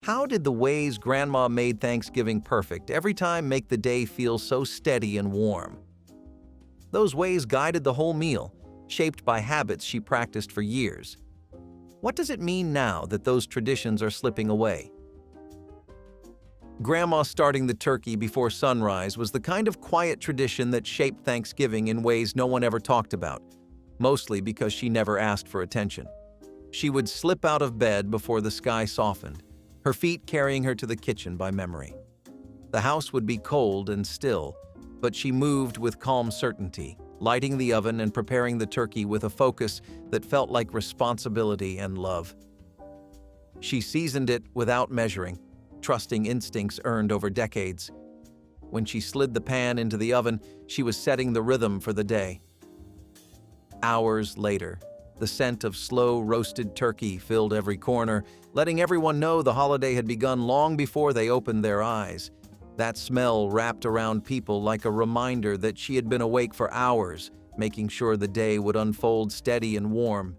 How did the ways Grandma made Thanksgiving perfect every time make the day feel so steady and warm? Those ways guided the whole meal, shaped by habits she practiced for years. What does it mean now that those traditions are slipping away? Grandma starting the turkey before sunrise was the kind of quiet tradition that shaped Thanksgiving in ways no one ever talked about, mostly because she never asked for attention. She would slip out of bed before the sky softened, her feet carrying her to the kitchen by memory. The house would be cold and still, but she moved with calm certainty, lighting the oven and preparing the turkey with a focus that felt like responsibility and love. She seasoned it without measuring, trusting instincts earned over decades. When she slid the pan into the oven, she was setting the rhythm for the day. Hours later, the scent of slow roasted turkey filled every corner, letting everyone know the holiday had begun long before they opened their eyes. That smell wrapped around people like a reminder that she had been awake for hours, making sure the day would unfold steady and warm.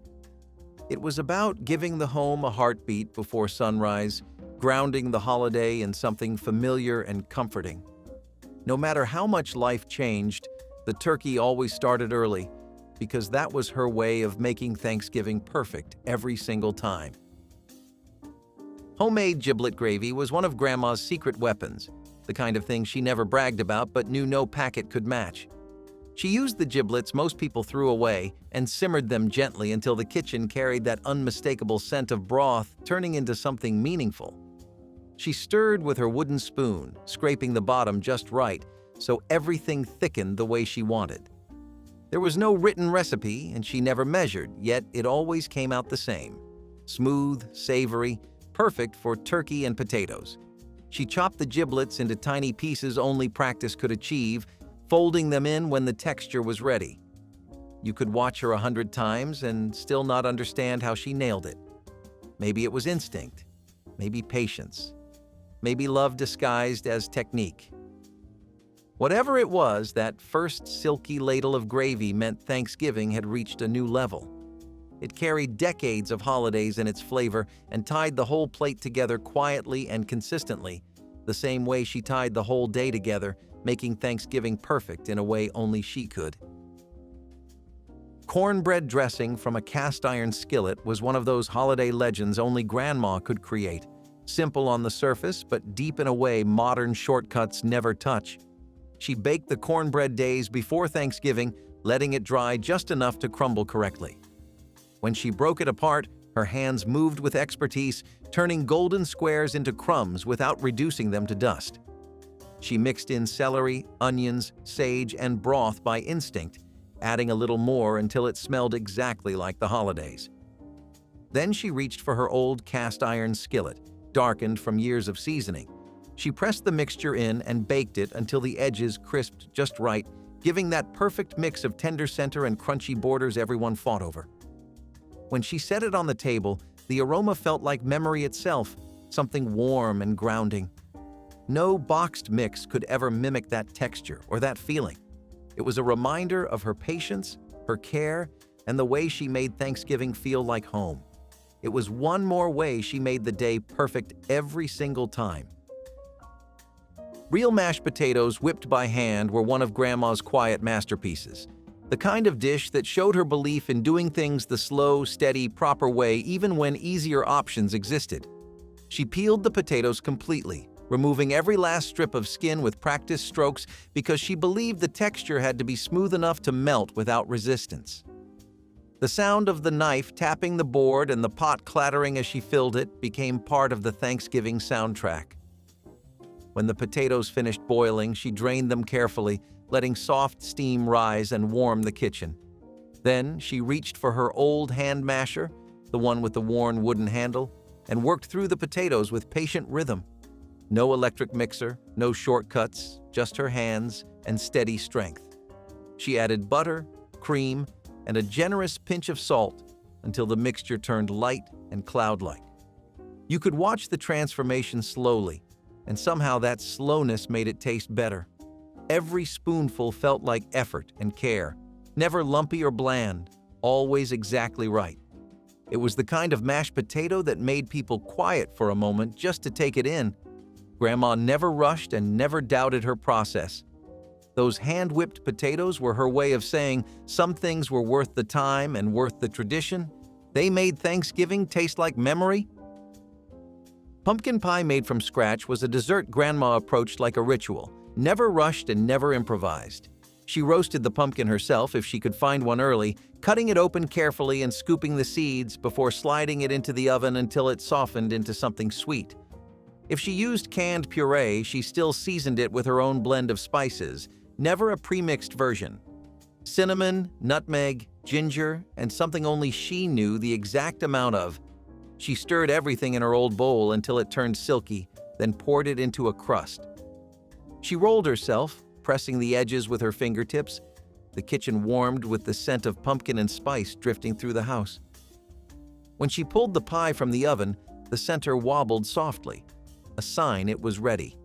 It was about giving the home a heartbeat before sunrise, grounding the holiday in something familiar and comforting. No matter how much life changed, the turkey always started early, because that was her way of making Thanksgiving perfect every single time. Homemade giblet gravy was one of Grandma's secret weapons, the kind of thing she never bragged about but knew no packet could match. She used the giblets most people threw away and simmered them gently until the kitchen carried that unmistakable scent of broth, turning into something meaningful. She stirred with her wooden spoon, scraping the bottom just right so everything thickened the way she wanted. There was no written recipe, and she never measured, yet it always came out the same. Smooth, savory, perfect for turkey and potatoes. She chopped the giblets into tiny pieces only practice could achieve, folding them in when the texture was ready. You could watch her 100 times and still not understand how she nailed it. Maybe it was instinct, maybe patience, maybe love disguised as technique. Whatever it was, that first silky ladle of gravy meant Thanksgiving had reached a new level. It carried decades of holidays in its flavor and tied the whole plate together quietly and consistently, the same way she tied the whole day together, making Thanksgiving perfect in a way only she could. Cornbread dressing from a cast-iron skillet was one of those holiday legends only Grandma could create. Simple on the surface, but deep in a way modern shortcuts never touch. She baked the cornbread days before Thanksgiving, letting it dry just enough to crumble correctly. When she broke it apart, her hands moved with expertise, turning golden squares into crumbs without reducing them to dust. She mixed in celery, onions, sage, and broth by instinct, adding a little more until it smelled exactly like the holidays. Then she reached for her old cast-iron skillet, darkened from years of seasoning. She pressed the mixture in and baked it until the edges crisped just right, giving that perfect mix of tender center and crunchy borders everyone fought over. When she set it on the table, the aroma felt like memory itself, something warm and grounding. No boxed mix could ever mimic that texture or that feeling. It was a reminder of her patience, her care, and the way she made Thanksgiving feel like home. It was one more way she made the day perfect every single time. Real mashed potatoes whipped by hand were one of Grandma's quiet masterpieces, the kind of dish that showed her belief in doing things the slow, steady, proper way even when easier options existed. She peeled the potatoes completely, removing every last strip of skin with practiced strokes because she believed the texture had to be smooth enough to melt without resistance. The sound of the knife tapping the board and the pot clattering as she filled it became part of the Thanksgiving soundtrack. When the potatoes finished boiling, she drained them carefully, letting soft steam rise and warm the kitchen. Then she reached for her old hand masher, the one with the worn wooden handle, and worked through the potatoes with patient rhythm. No electric mixer, no shortcuts, just her hands and steady strength. She added butter, cream, and a generous pinch of salt until the mixture turned light and cloud-like. You could watch the transformation slowly, and somehow that slowness made it taste better. Every spoonful felt like effort and care, never lumpy or bland, always exactly right. It was the kind of mashed potato that made people quiet for a moment just to take it in. Grandma never rushed and never doubted her process. Those hand-whipped potatoes were her way of saying some things were worth the time and worth the tradition. They made Thanksgiving taste like memory. Pumpkin pie made from scratch was a dessert Grandma approached like a ritual, never rushed and never improvised. She roasted the pumpkin herself if she could find one early, cutting it open carefully and scooping the seeds before sliding it into the oven until it softened into something sweet. If she used canned puree, she still seasoned it with her own blend of spices, never a pre-mixed version. Cinnamon, nutmeg, ginger, and something only she knew the exact amount of. She stirred everything in her old bowl until it turned silky, then poured it into a crust. She rolled herself, pressing the edges with her fingertips. The kitchen warmed with the scent of pumpkin and spice drifting through the house. When she pulled the pie from the oven, the center wobbled softly, a sign it was ready.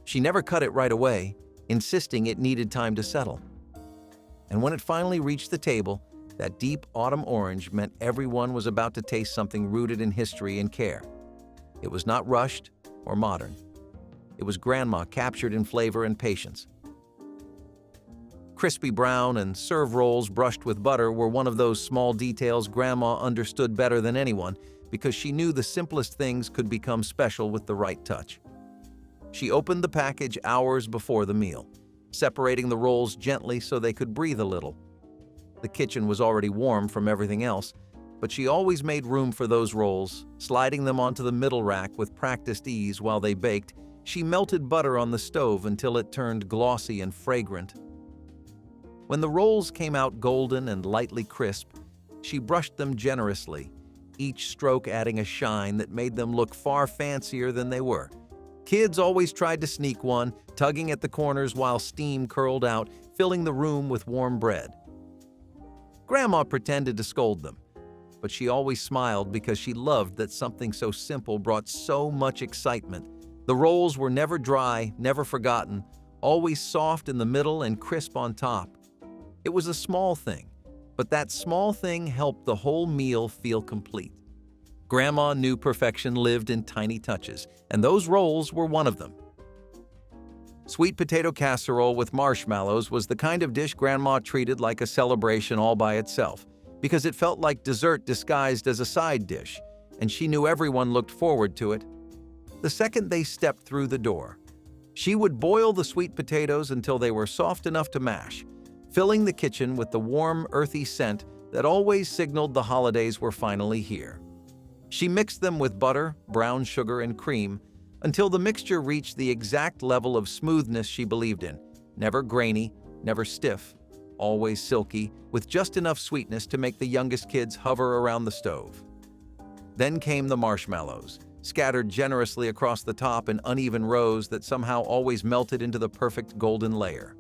She never cut it right away, insisting it needed time to settle. And when it finally reached the table, that deep autumn orange meant everyone was about to taste something rooted in history and care. It was not rushed or modern. It was Grandma captured in flavor and patience. Crispy brown and serve rolls brushed with butter were one of those small details Grandma understood better than anyone because she knew the simplest things could become special with the right touch. She opened the package hours before the meal, separating the rolls gently so they could breathe a little. The kitchen was already warm from everything else, but she always made room for those rolls, sliding them onto the middle rack with practiced ease while they baked. She melted butter on the stove until it turned glossy and fragrant. When the rolls came out golden and lightly crisp, she brushed them generously, each stroke adding a shine that made them look far fancier than they were. Kids always tried to sneak one, tugging at the corners while steam curled out, filling the room with warm bread. Grandma pretended to scold them, but she always smiled because she loved that something so simple brought so much excitement. The rolls were never dry, never forgotten, always soft in the middle and crisp on top. It was a small thing, but that small thing helped the whole meal feel complete. Grandma knew perfection lived in tiny touches, and those rolls were one of them. Sweet potato casserole with marshmallows was the kind of dish Grandma treated like a celebration all by itself, because it felt like dessert disguised as a side dish, and she knew everyone looked forward to it. The second they stepped through the door, she would boil the sweet potatoes until they were soft enough to mash, filling the kitchen with the warm, earthy scent that always signaled the holidays were finally here. She mixed them with butter, brown sugar, and cream until the mixture reached the exact level of smoothness she believed in, never grainy, never stiff, always silky, with just enough sweetness to make the youngest kids hover around the stove. Then came the marshmallows, scattered generously across the top in uneven rows that somehow always melted into the perfect golden layer.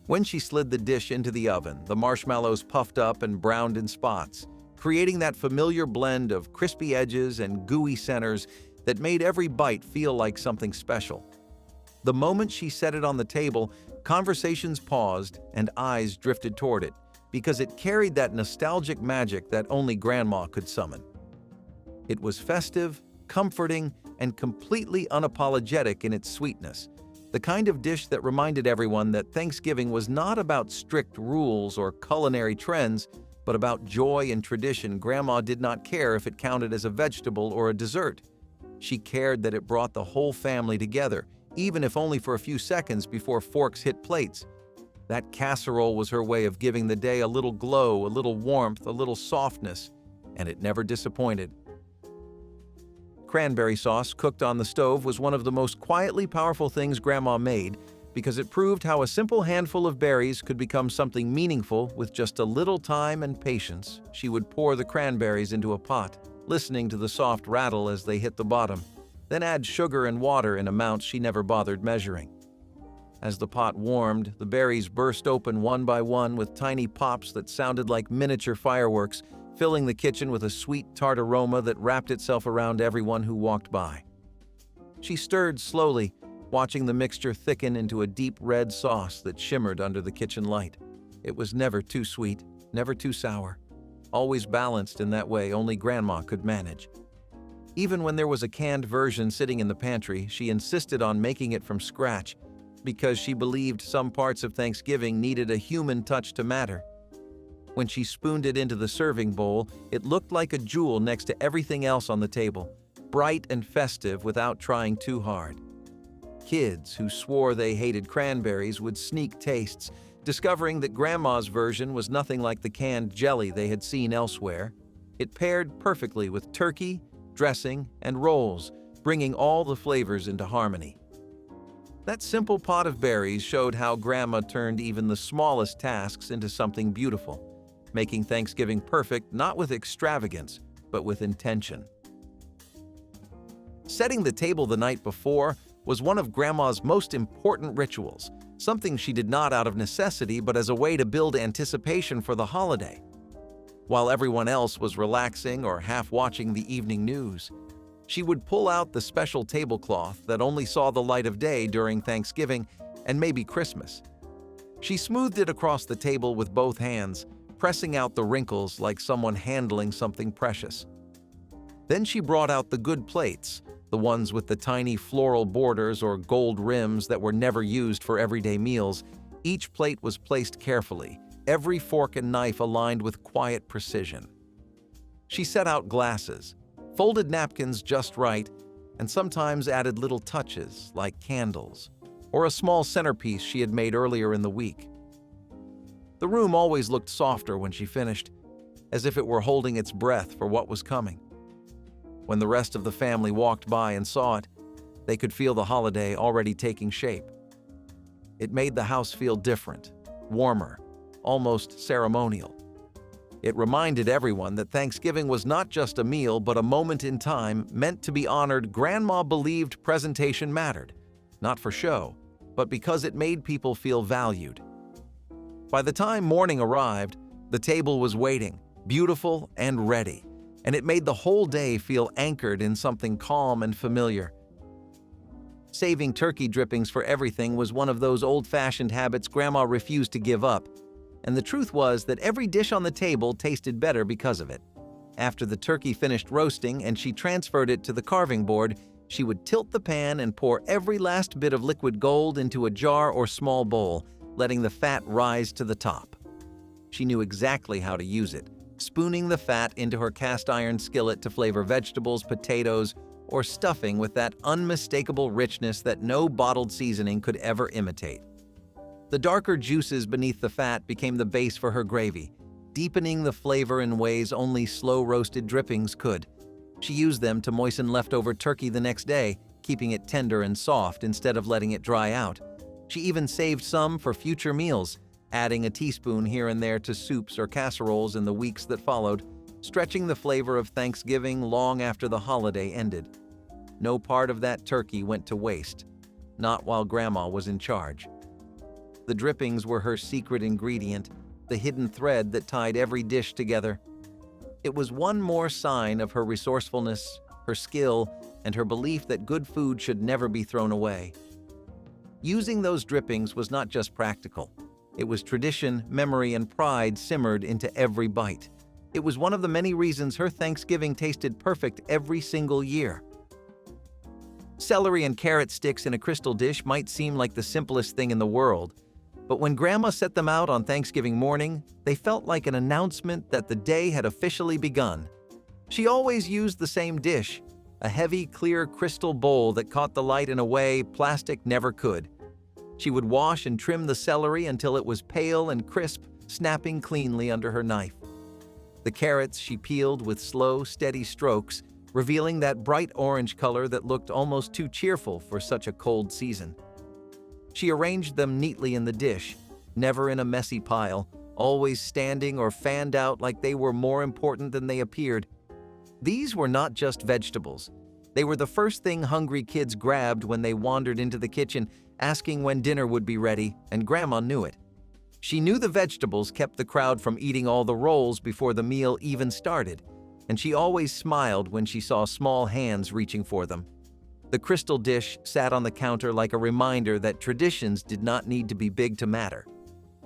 When she slid the dish into the oven, the marshmallows puffed up and browned in spots, creating that familiar blend of crispy edges and gooey centers that made every bite feel like something special. The moment she set it on the table, conversations paused and eyes drifted toward it, because it carried that nostalgic magic that only Grandma could summon. It was festive, comforting, and completely unapologetic in its sweetness. The kind of dish that reminded everyone that Thanksgiving was not about strict rules or culinary trends, but about joy and tradition. Grandma did not care if it counted as a vegetable or a dessert. She cared that it brought the whole family together, even if only for a few seconds before forks hit plates. That casserole was her way of giving the day a little glow, a little warmth, a little softness, and it never disappointed. Cranberry sauce cooked on the stove was one of the most quietly powerful things Grandma made because it proved how a simple handful of berries could become something meaningful with just a little time and patience. She would pour the cranberries into a pot, listening to the soft rattle as they hit the bottom, then add sugar and water in amounts she never bothered measuring. As the pot warmed, the berries burst open one by one with tiny pops that sounded like miniature fireworks, filling the kitchen with a sweet, tart aroma that wrapped itself around everyone who walked by. She stirred slowly, watching the mixture thicken into a deep red sauce that shimmered under the kitchen light. It was never too sweet, never too sour. always balanced in that way only Grandma could manage. Even when there was a canned version sitting in the pantry, she insisted on making it from scratch because she believed some parts of Thanksgiving needed a human touch to matter. When she spooned it into the serving bowl, it looked like a jewel next to everything else on the table, bright and festive without trying too hard. Kids who swore they hated cranberries would sneak tastes, discovering that Grandma's version was nothing like the canned jelly they had seen elsewhere. It paired perfectly with turkey, dressing, and rolls, bringing all the flavors into harmony. That simple pot of berries showed how Grandma turned even the smallest tasks into something beautiful, making Thanksgiving perfect not with extravagance, but with intention. Setting the table the night before was one of Grandma's most important rituals, something she did not out of necessity but as a way to build anticipation for the holiday. While everyone else was relaxing or half watching the evening news, she would pull out the special tablecloth that only saw the light of day during Thanksgiving and maybe Christmas. She smoothed it across the table with both hands, pressing out the wrinkles like someone handling something precious. Then she brought out the good plates, the ones with the tiny floral borders or gold rims that were never used for everyday meals. Each plate was placed carefully, every fork and knife aligned with quiet precision. She set out glasses, folded napkins just right, and sometimes added little touches like candles or a small centerpiece she had made earlier in the week. The room always looked softer when she finished, as if it were holding its breath for what was coming. When the rest of the family walked by and saw it, they could feel the holiday already taking shape. It made the house feel different, warmer, almost ceremonial. It reminded everyone that Thanksgiving was not just a meal but a moment in time meant to be honored. Grandma believed presentation mattered, not for show, but because it made people feel valued. By the time morning arrived, the table was waiting, beautiful and ready, and it made the whole day feel anchored in something calm and familiar. Saving turkey drippings for everything was one of those old-fashioned habits Grandma refused to give up, and the truth was that every dish on the table tasted better because of it. After the turkey finished roasting and she transferred it to the carving board, she would tilt the pan and pour every last bit of liquid gold into a jar or small bowl, letting the fat rise to the top. She knew exactly how to use it, spooning the fat into her cast-iron skillet to flavor vegetables, potatoes, or stuffing with that unmistakable richness that no bottled seasoning could ever imitate. The darker juices beneath the fat became the base for her gravy, deepening the flavor in ways only slow-roasted drippings could. She used them to moisten leftover turkey the next day, keeping it tender and soft instead of letting it dry out. She even saved some for future meals, adding a teaspoon here and there to soups or casseroles in the weeks that followed, stretching the flavor of Thanksgiving long after the holiday ended. No part of that turkey went to waste, not while Grandma was in charge. The drippings were her secret ingredient, the hidden thread that tied every dish together. It was one more sign of her resourcefulness, her skill, and her belief that good food should never be thrown away. Using those drippings was not just practical. It was tradition, memory, and pride simmered into every bite. It was one of the many reasons her Thanksgiving tasted perfect every single year. Celery and carrot sticks in a crystal dish might seem like the simplest thing in the world, but when Grandma set them out on Thanksgiving morning, they felt like an announcement that the day had officially begun. She always used the same dish, a heavy, clear crystal bowl that caught the light in a way plastic never could. She would wash and trim the celery until it was pale and crisp, snapping cleanly under her knife. The carrots she peeled with slow, steady strokes, revealing that bright orange color that looked almost too cheerful for such a cold season. She arranged them neatly in the dish, never in a messy pile, always standing or fanned out like they were more important than they appeared. These were not just vegetables. They were the first thing hungry kids grabbed when they wandered into the kitchen, asking when dinner would be ready, and Grandma knew it. She knew the vegetables kept the crowd from eating all the rolls before the meal even started, and she always smiled when she saw small hands reaching for them. The crystal dish sat on the counter like a reminder that traditions did not need to be big to matter.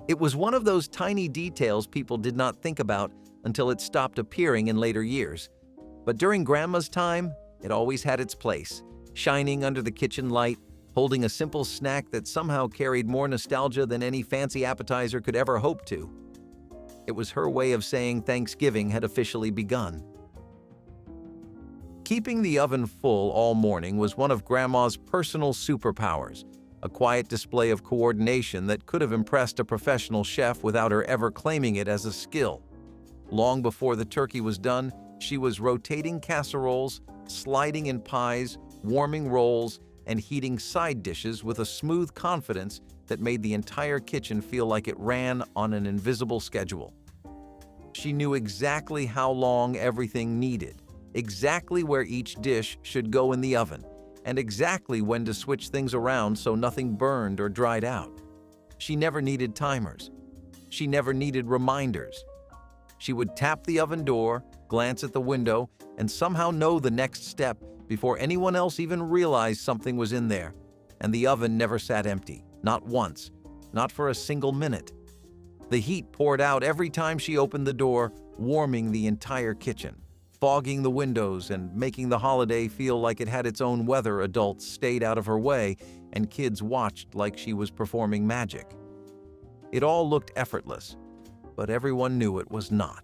It was one of those tiny details people did not think about until it stopped appearing in later years. But during Grandma's time, it always had its place, shining under the kitchen light, holding a simple snack that somehow carried more nostalgia than any fancy appetizer could ever hope to. It was her way of saying Thanksgiving had officially begun. Keeping the oven full all morning was one of Grandma's personal superpowers, a quiet display of coordination that could have impressed a professional chef without her ever claiming it as a skill. Long before the turkey was done, she was rotating casseroles, sliding in pies, warming rolls, and heating side dishes with a smooth confidence that made the entire kitchen feel like it ran on an invisible schedule. She knew exactly how long everything needed, exactly where each dish should go in the oven, and exactly when to switch things around so nothing burned or dried out. She never needed timers. She never needed reminders. She would tap the oven door, glance at the window, and somehow know the next step before anyone else even realized something was in there. And the oven never sat empty, not once, not for a single minute. The heat poured out every time she opened the door, warming the entire kitchen, fogging the windows and making the holiday feel like it had its own weather. Adults stayed out of her way, and kids watched like she was performing magic. It all looked effortless, but everyone knew it was not.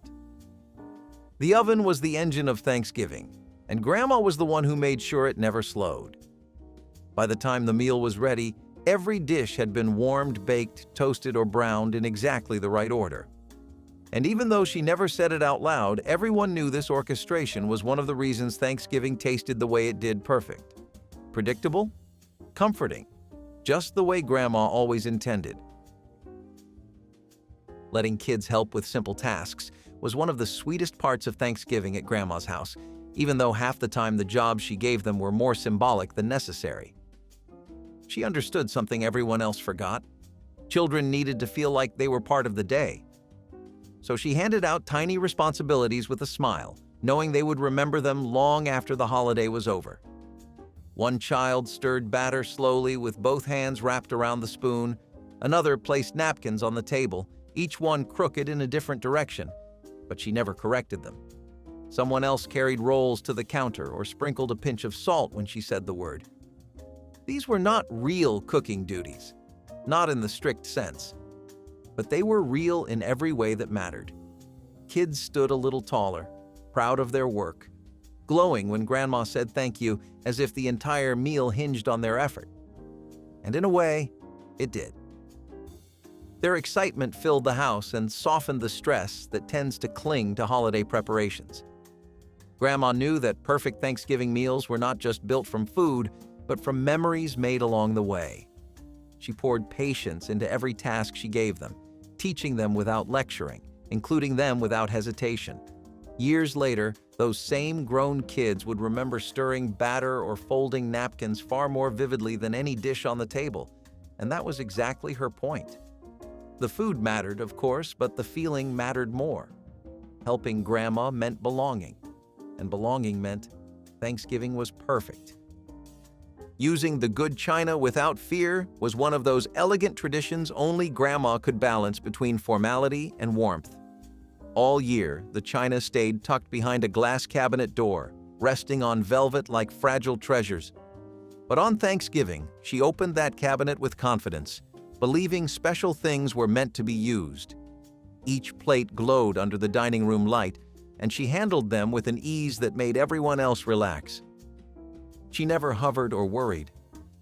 The oven was the engine of Thanksgiving, and Grandma was the one who made sure it never slowed. By the time the meal was ready, every dish had been warmed, baked, toasted, or browned in exactly the right order. And even though she never said it out loud, everyone knew this orchestration was one of the reasons Thanksgiving tasted the way it did: perfect. Predictable? Comforting. Just the way Grandma always intended. Letting kids help with simple tasks was one of the sweetest parts of Thanksgiving at Grandma's house, even though half the time the jobs she gave them were more symbolic than necessary. She understood something everyone else forgot. Children needed to feel like they were part of the day. So she handed out tiny responsibilities with a smile, knowing they would remember them long after the holiday was over. One child stirred batter slowly with both hands wrapped around the spoon. Another placed napkins on the table, each one crooked in a different direction, but she never corrected them. Someone else carried rolls to the counter or sprinkled a pinch of salt when she said the word. These were not real cooking duties, not in the strict sense, but they were real in every way that mattered. Kids stood a little taller, proud of their work, glowing when Grandma said thank you, as if the entire meal hinged on their effort. And in a way, it did. Their excitement filled the house and softened the stress that tends to cling to holiday preparations. Grandma knew that perfect Thanksgiving meals were not just built from food, but from memories made along the way. She poured patience into every task she gave them, teaching them without lecturing, including them without hesitation. Years later, those same grown kids would remember stirring batter or folding napkins far more vividly than any dish on the table, and that was exactly her point. The food mattered, of course, but the feeling mattered more. Helping Grandma meant belonging, and belonging meant Thanksgiving was perfect. Using the good china without fear was one of those elegant traditions only Grandma could balance between formality and warmth. All year, the china stayed tucked behind a glass cabinet door, resting on velvet like fragile treasures. But on Thanksgiving, she opened that cabinet with confidence, believing special things were meant to be used. Each plate glowed under the dining room light, and she handled them with an ease that made everyone else relax. She never hovered or worried.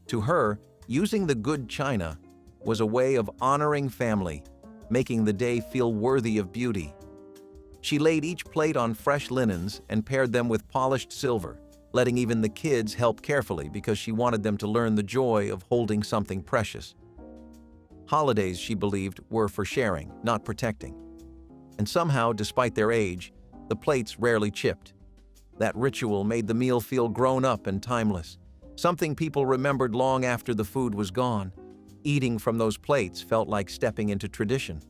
To her, using the good china was a way of honoring family, making the day feel worthy of beauty. She laid each plate on fresh linens and paired them with polished silver, letting even the kids help carefully because she wanted them to learn the joy of holding something precious. Holidays, she believed, were for sharing, not protecting. And somehow, despite their age, the plates rarely chipped. That ritual made the meal feel grown up and timeless, something people remembered long after the food was gone. Eating from those plates felt like stepping into tradition.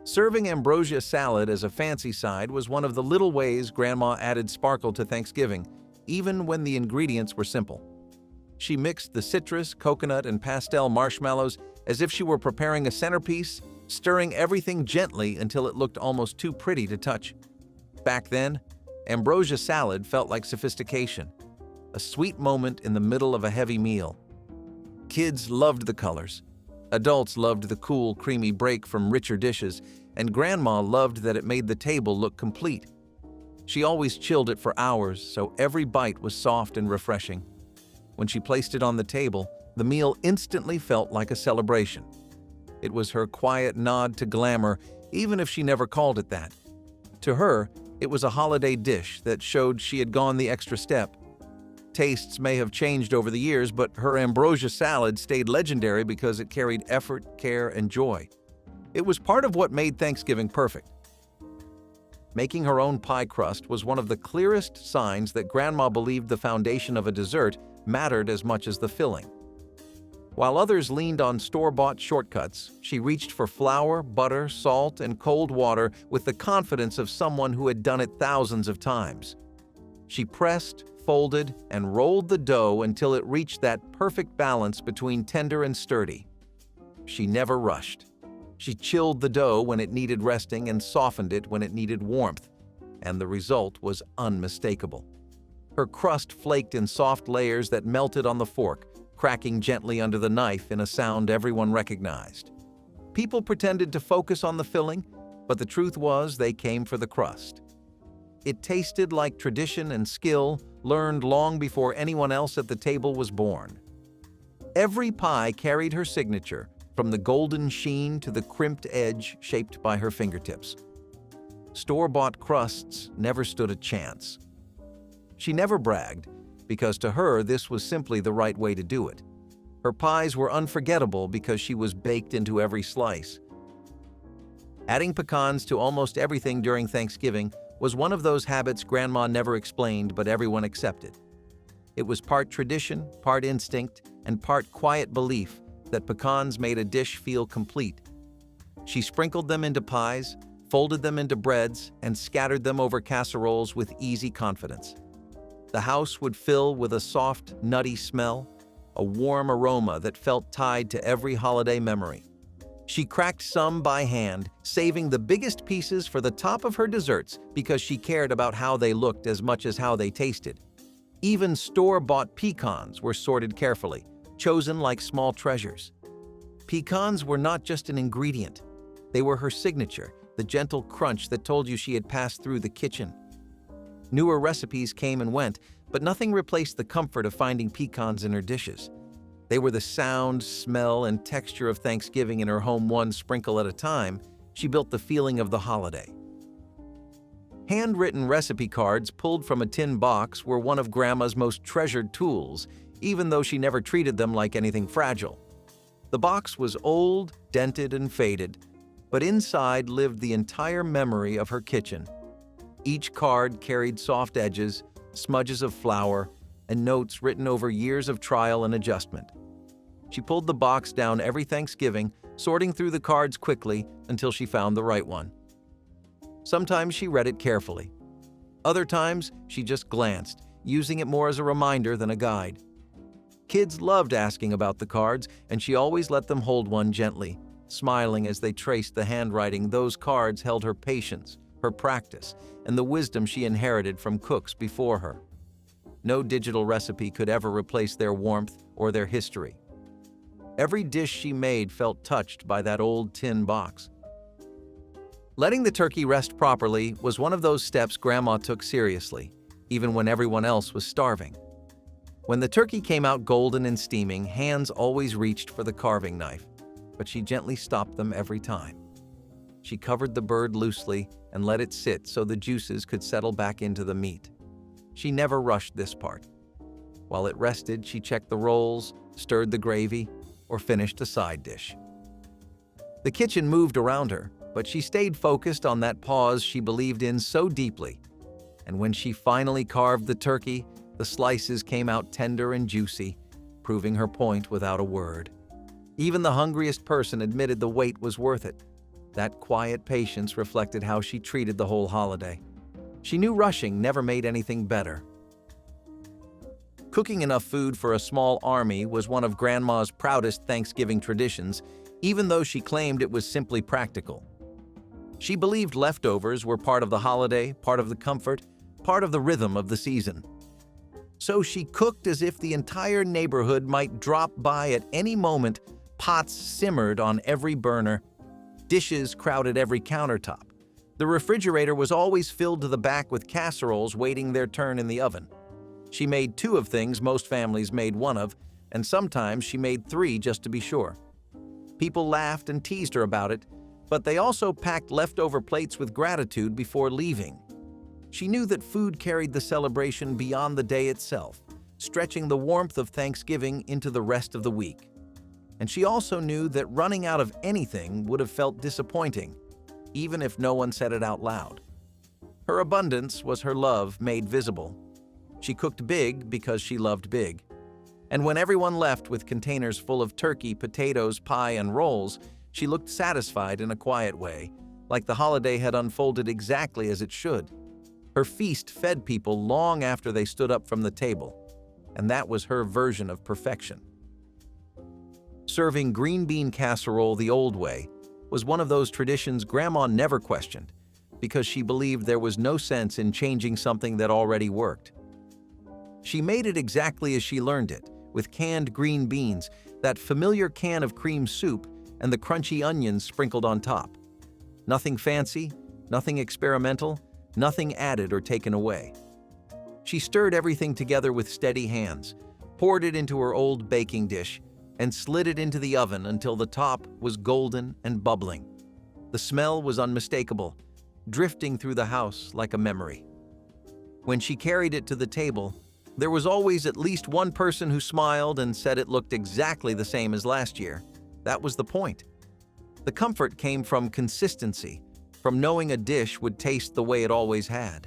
Serving ambrosia salad as a fancy side was one of the little ways Grandma added sparkle to Thanksgiving, even when the ingredients were simple. She mixed the citrus, coconut, and pastel marshmallows as if she were preparing a centerpiece, stirring everything gently until it looked almost too pretty to touch. Back then, ambrosia salad felt like sophistication, a sweet moment in the middle of a heavy meal. Kids loved the colors. Adults loved the cool, creamy break from richer dishes, and Grandma loved that it made the table look complete. She always chilled it for hours, so every bite was soft and refreshing. When she placed it on the table, the meal instantly felt like a celebration. It was her quiet nod to glamour, even if she never called it that. To her, it was a holiday dish that showed she had gone the extra step. Tastes may have changed over the years, but her ambrosia salad stayed legendary because it carried effort, care, and joy. It was part of what made Thanksgiving perfect. Making her own pie crust was one of the clearest signs that Grandma believed the foundation of a dessert mattered as much as the filling. While others leaned on store-bought shortcuts, she reached for flour, butter, salt, and cold water with the confidence of someone who had done it thousands of times. She pressed, folded, and rolled the dough until it reached that perfect balance between tender and sturdy. She never rushed. She chilled the dough when it needed resting and softened it when it needed warmth, and the result was unmistakable. Her crust flaked in soft layers that melted on the fork, cracking gently under the knife in a sound everyone recognized. People pretended to focus on the filling, but the truth was they came for the crust. It tasted like tradition and skill learned long before anyone else at the table was born. Every pie carried her signature, from the golden sheen to the crimped edge shaped by her fingertips. Store-bought crusts never stood a chance. She never bragged, because to her this was simply the right way to do it. Her pies were unforgettable because she was baked into every slice. Adding pecans to almost everything during Thanksgiving was one of those habits Grandma never explained but everyone accepted. It was part tradition, part instinct, and part quiet belief that pecans made a dish feel complete. She sprinkled them into pies, folded them into breads, and scattered them over casseroles with easy confidence. The house would fill with a soft, nutty smell, a warm aroma that felt tied to every holiday memory. She cracked some by hand, saving the biggest pieces for the top of her desserts because she cared about how they looked as much as how they tasted. Even store-bought pecans were sorted carefully, chosen like small treasures. Pecans were not just an ingredient. They were her signature, the gentle crunch that told you she had passed through the kitchen. Newer recipes came and went, but nothing replaced the comfort of finding pecans in her dishes. They were the sound, smell, and texture of Thanksgiving in her home, one sprinkle at a time. She built the feeling of the holiday. Handwritten recipe cards pulled from a tin box were one of Grandma's most treasured tools, even though she never treated them like anything fragile. The box was old, dented, and faded, but inside lived the entire memory of her kitchen. Each card carried soft edges, smudges of flour, and notes written over years of trial and adjustment. She pulled the box down every Thanksgiving, sorting through the cards quickly until she found the right one. Sometimes she read it carefully. Other times, she just glanced, using it more as a reminder than a guide. Kids loved asking about the cards, and she always let them hold one gently, smiling as they traced the handwriting. Those cards held her patience, her practice, and the wisdom she inherited from cooks before her. No digital recipe could ever replace their warmth or their history. Every dish she made felt touched by that old tin box. Letting the turkey rest properly was one of those steps Grandma took seriously, even when everyone else was starving. When the turkey came out golden and steaming, hands always reached for the carving knife, but she gently stopped them every time. She covered the bird loosely and let it sit so the juices could settle back into the meat. She never rushed this part. While it rested, she checked the rolls, stirred the gravy, or finished a side dish. The kitchen moved around her, but she stayed focused on that pause she believed in so deeply. And when she finally carved the turkey, the slices came out tender and juicy, proving her point without a word. Even the hungriest person admitted the wait was worth it. That quiet patience reflected how she treated the whole holiday. She knew rushing never made anything better. Cooking enough food for a small army was one of Grandma's proudest Thanksgiving traditions, even though she claimed it was simply practical. She believed leftovers were part of the holiday, part of the comfort, part of the rhythm of the season. So she cooked as if the entire neighborhood might drop by at any moment. Pots simmered on every burner. Dishes crowded every countertop. The refrigerator was always filled to the back with casseroles waiting their turn in the oven. She made 2 of things most families made 1 of, and sometimes she made 3 just to be sure. People laughed and teased her about it, but they also packed leftover plates with gratitude before leaving. She knew that food carried the celebration beyond the day itself, stretching the warmth of Thanksgiving into the rest of the week. And she also knew that running out of anything would have felt disappointing, even if no one said it out loud. Her abundance was her love made visible. She cooked big because she loved big. And when everyone left with containers full of turkey, potatoes, pie, and rolls, she looked satisfied in a quiet way, like the holiday had unfolded exactly as it should. Her feast fed people long after they stood up from the table, and that was her version of perfection. Serving green bean casserole the old way was one of those traditions Grandma never questioned, because she believed there was no sense in changing something that already worked. She made it exactly as she learned it, with canned green beans, that familiar can of cream soup, and the crunchy onions sprinkled on top. Nothing fancy, nothing experimental, nothing added or taken away. She stirred everything together with steady hands, poured it into her old baking dish, and slid it into the oven until the top was golden and bubbling. The smell was unmistakable, drifting through the house like a memory. When she carried it to the table, there was always at least one person who smiled and said it looked exactly the same as last year. That was the point. The comfort came from consistency, from knowing a dish would taste the way it always had.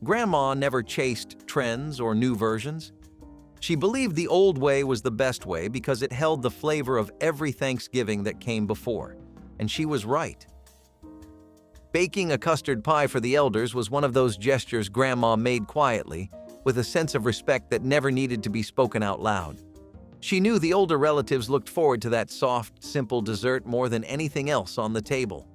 Grandma never chased trends or new versions. She believed the old way was the best way because it held the flavor of every Thanksgiving that came before, and she was right. Baking a custard pie for the elders was one of those gestures Grandma made quietly, with a sense of respect that never needed to be spoken out loud. She knew the older relatives looked forward to that soft, simple dessert more than anything else on the table.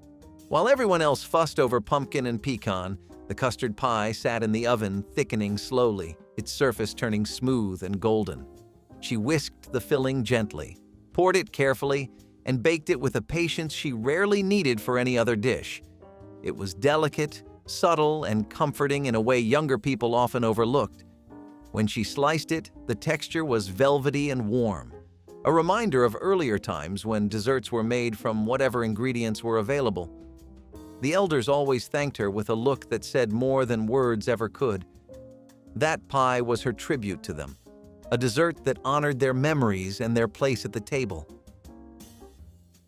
While everyone else fussed over pumpkin and pecan, the custard pie sat in the oven, thickening slowly, its surface turning smooth and golden. She whisked the filling gently, poured it carefully, and baked it with a patience she rarely needed for any other dish. It was delicate, subtle, and comforting in a way younger people often overlooked. When she sliced it, the texture was velvety and warm, a reminder of earlier times when desserts were made from whatever ingredients were available. The elders always thanked her with a look that said more than words ever could. That pie was her tribute to them, a dessert that honored their memories and their place at the table.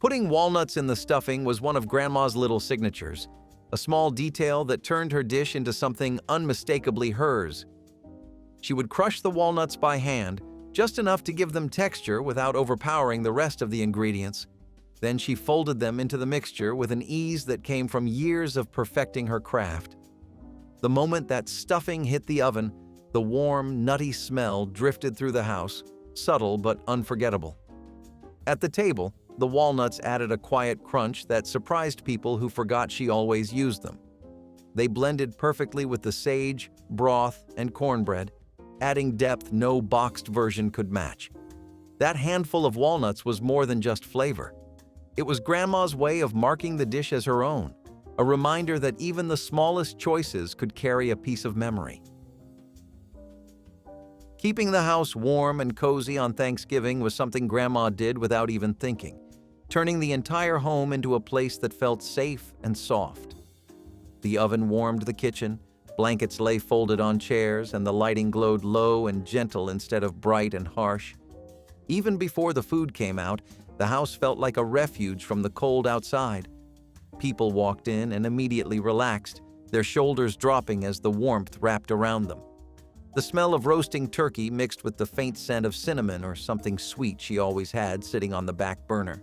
Putting walnuts in the stuffing was one of Grandma's little signatures, a small detail that turned her dish into something unmistakably hers. She would crush the walnuts by hand, just enough to give them texture without overpowering the rest of the ingredients. Then she folded them into the mixture with an ease that came from years of perfecting her craft. The moment that stuffing hit the oven, the warm, nutty smell drifted through the house, subtle but unforgettable. At the table, the walnuts added a quiet crunch that surprised people who forgot she always used them. They blended perfectly with the sage, broth, and cornbread, adding depth no boxed version could match. That handful of walnuts was more than just flavor. It was Grandma's way of marking the dish as her own, a reminder that even the smallest choices could carry a piece of memory. Keeping the house warm and cozy on Thanksgiving was something Grandma did without even thinking, turning the entire home into a place that felt safe and soft. The oven warmed the kitchen, blankets lay folded on chairs, and the lighting glowed low and gentle instead of bright and harsh. Even before the food came out, the house felt like a refuge from the cold outside. People walked in and immediately relaxed, their shoulders dropping as the warmth wrapped around them. The smell of roasting turkey mixed with the faint scent of cinnamon or something sweet she always had sitting on the back burner.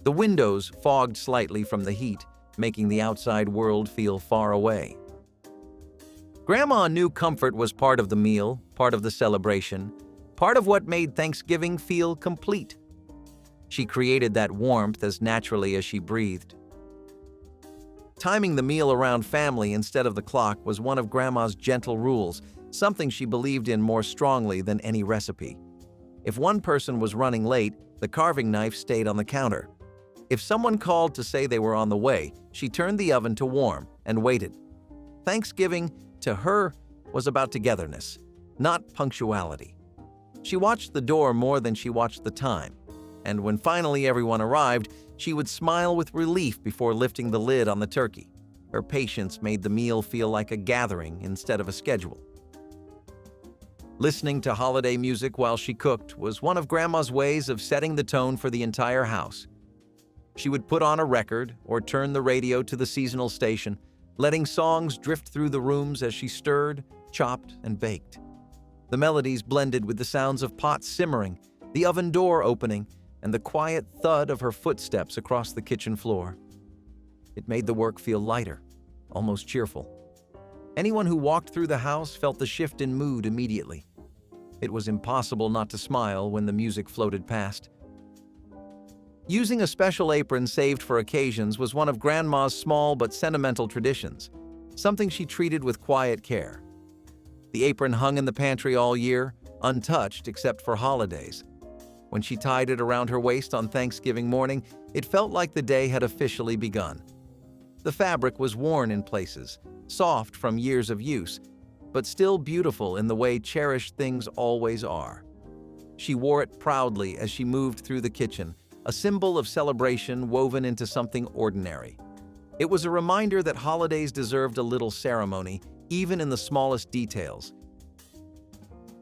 The windows fogged slightly from the heat, making the outside world feel far away. Grandma knew comfort was part of the meal, part of the celebration, part of what made Thanksgiving feel complete. She created that warmth as naturally as she breathed. Timing the meal around family instead of the clock was one of Grandma's gentle rules, something she believed in more strongly than any recipe. If one person was running late, the carving knife stayed on the counter. If someone called to say they were on the way, she turned the oven to warm and waited. Thanksgiving, to her, was about togetherness, not punctuality. She watched the door more than she watched the time, and when finally everyone arrived, she would smile with relief before lifting the lid on the turkey. Her patience made the meal feel like a gathering instead of a schedule. Listening to holiday music while she cooked was one of Grandma's ways of setting the tone for the entire house. She would put on a record or turn the radio to the seasonal station, letting songs drift through the rooms as she stirred, chopped, and baked. The melodies blended with the sounds of pots simmering, the oven door opening, and the quiet thud of her footsteps across the kitchen floor. It made the work feel lighter, almost cheerful. Anyone who walked through the house felt the shift in mood immediately. It was impossible not to smile when the music floated past. Using a special apron saved for occasions was one of Grandma's small but sentimental traditions, something she treated with quiet care. The apron hung in the pantry all year, untouched except for holidays. When she tied it around her waist on Thanksgiving morning, it felt like the day had officially begun. The fabric was worn in places, soft from years of use, but still beautiful in the way cherished things always are. She wore it proudly as she moved through the kitchen, a symbol of celebration woven into something ordinary. It was a reminder that holidays deserved a little ceremony, even in the smallest details.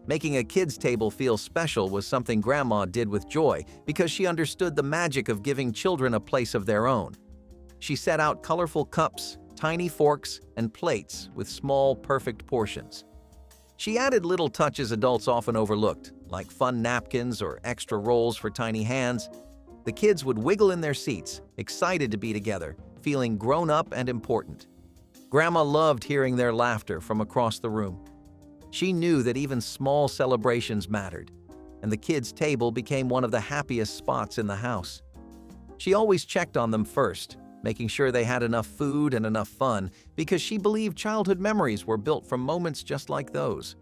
Making a kid's table feel special was something Grandma did with joy because she understood the magic of giving children a place of their own. She set out colorful cups, tiny forks, and plates with small, perfect portions. She added little touches adults often overlooked, like fun napkins or extra rolls for tiny hands. The kids would wiggle in their seats, excited to be together, feeling grown up and important. Grandma loved hearing their laughter from across the room. She knew that even small celebrations mattered, and the kids' table became one of the happiest spots in the house. She always checked on them first, making sure they had enough food and enough fun, because she believed childhood memories were built from moments just like those.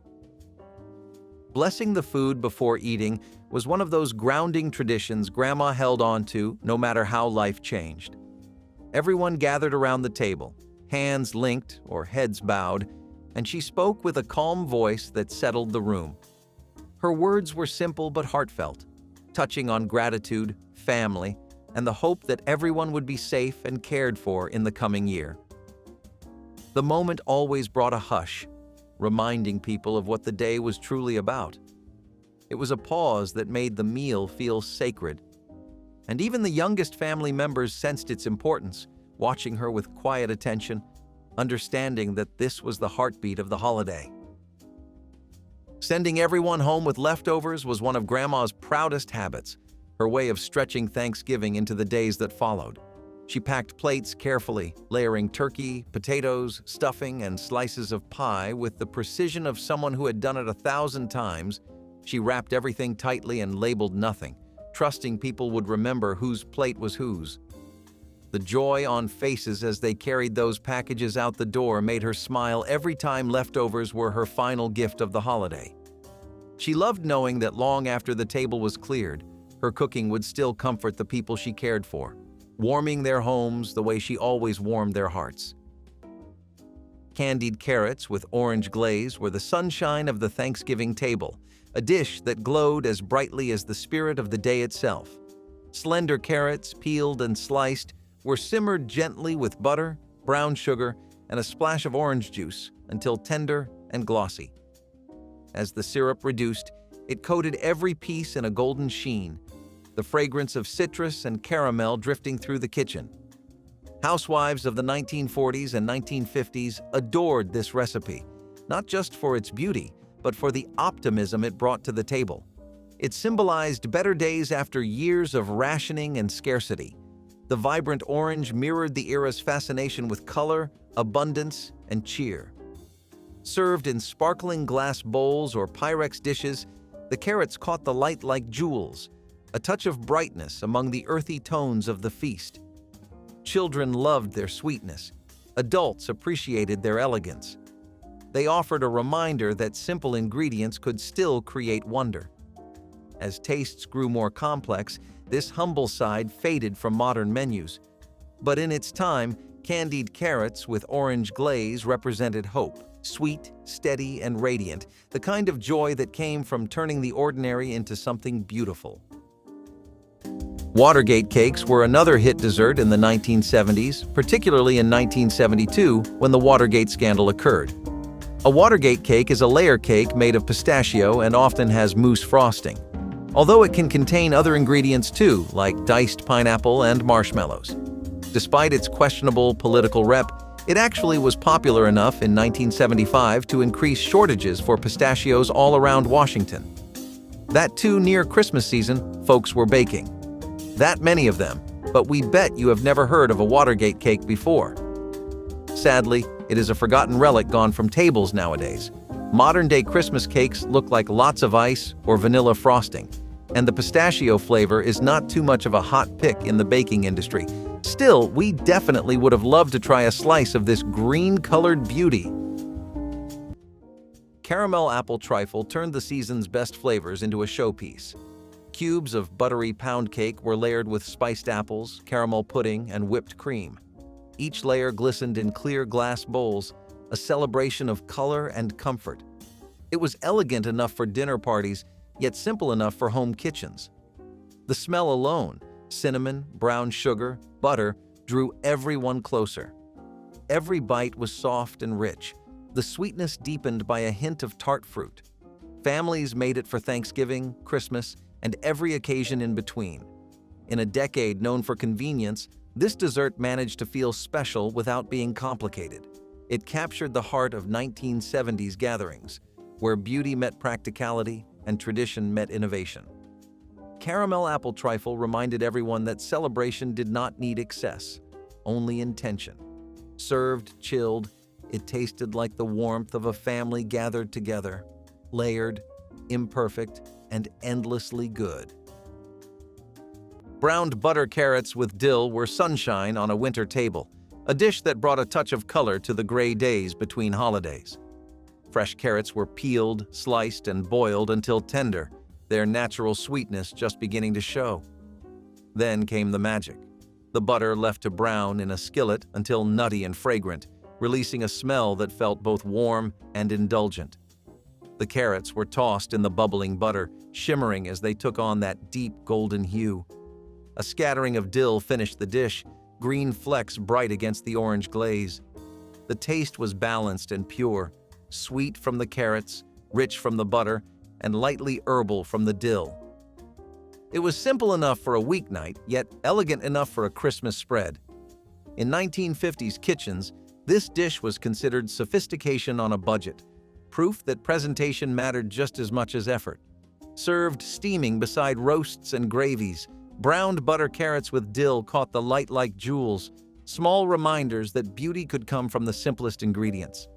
Blessing the food before eating was one of those grounding traditions Grandma held on to no matter how life changed. Everyone gathered around the table, hands linked or heads bowed, and she spoke with a calm voice that settled the room. Her words were simple but heartfelt, touching on gratitude, family, and the hope that everyone would be safe and cared for in the coming year. The moment always brought a hush, reminding people of what the day was truly about. It was a pause that made the meal feel sacred. And even the youngest family members sensed its importance, watching her with quiet attention, understanding that this was the heartbeat of the holiday. Sending everyone home with leftovers was one of Grandma's proudest habits, her way of stretching Thanksgiving into the days that followed. She packed plates carefully, layering turkey, potatoes, stuffing, and slices of pie with the precision of someone who had done it 1,000 times. She wrapped everything tightly and labeled nothing, trusting people would remember whose plate was whose. The joy on faces as they carried those packages out the door made her smile every time leftovers were her final gift of the holiday. She loved knowing that long after the table was cleared, her cooking would still comfort the people she cared for, warming their homes the way she always warmed their hearts. Candied carrots with orange glaze were the sunshine of the Thanksgiving table, a dish that glowed as brightly as the spirit of the day itself. Slender carrots, peeled and sliced, were simmered gently with butter, brown sugar, and a splash of orange juice until tender and glossy. As the syrup reduced, it coated every piece in a golden sheen, the fragrance of citrus and caramel drifting through the kitchen. Housewives of the 1940s and 1950s adored this recipe, not just for its beauty, but for the optimism it brought to the table. It symbolized better days after years of rationing and scarcity. The vibrant orange mirrored the era's fascination with color, abundance, and cheer. Served in sparkling glass bowls or Pyrex dishes, the carrots caught the light like jewels, a touch of brightness among the earthy tones of the feast. Children loved their sweetness. Adults appreciated their elegance. They offered a reminder that simple ingredients could still create wonder. As tastes grew more complex, this humble side faded from modern menus. But in its time, candied carrots with orange glaze represented hope, sweet, steady, and radiant, the kind of joy that came from turning the ordinary into something beautiful. Watergate cakes were another hit dessert in the 1970s, particularly in 1972 when the Watergate scandal occurred. A Watergate cake is a layer cake made of pistachio and often has mousse frosting, although it can contain other ingredients too, like diced pineapple and marshmallows. Despite its questionable political rep, it actually was popular enough in 1975 to increase shortages for pistachios all around Washington. That too near Christmas season, folks were baking. That many of them, but we bet you have never heard of a Watergate cake before. Sadly, it is a forgotten relic gone from tables nowadays. Modern-day Christmas cakes look like lots of ice or vanilla frosting, and the pistachio flavor is not too much of a hot pick in the baking industry. Still, we definitely would have loved to try a slice of this green-colored beauty. Caramel apple trifle turned the season's best flavors into a showpiece. Cubes of buttery pound cake were layered with spiced apples, caramel pudding, and whipped cream. Each layer glistened in clear glass bowls, a celebration of color and comfort. It was elegant enough for dinner parties, yet simple enough for home kitchens. The smell alone, cinnamon, brown sugar, butter, drew everyone closer. Every bite was soft and rich, the sweetness deepened by a hint of tart fruit. Families made it for Thanksgiving, Christmas, and every occasion in between. In a decade known for convenience, this dessert managed to feel special without being complicated. It captured the heart of 1970s gatherings, where beauty met practicality and tradition met innovation. Caramel apple trifle reminded everyone that celebration did not need excess, only intention. Served chilled, it tasted like the warmth of a family gathered together, layered, imperfect, and endlessly good. Browned butter carrots with dill were sunshine on a winter table, a dish that brought a touch of color to the gray days between holidays. Fresh carrots were peeled, sliced, and boiled until tender, their natural sweetness just beginning to show. Then came the magic. The butter left to brown in a skillet until nutty and fragrant, releasing a smell that felt both warm and indulgent. The carrots were tossed in the bubbling butter, shimmering as they took on that deep golden hue. A scattering of dill finished the dish, green flecks bright against the orange glaze. The taste was balanced and pure, sweet from the carrots, rich from the butter, and lightly herbal from the dill. It was simple enough for a weeknight, yet elegant enough for a Christmas spread. In 1950s kitchens, this dish was considered sophistication on a budget, proof that presentation mattered just as much as effort. Served steaming beside roasts and gravies, browned butter carrots with dill caught the light like jewels, small reminders that beauty could come from the simplest ingredients.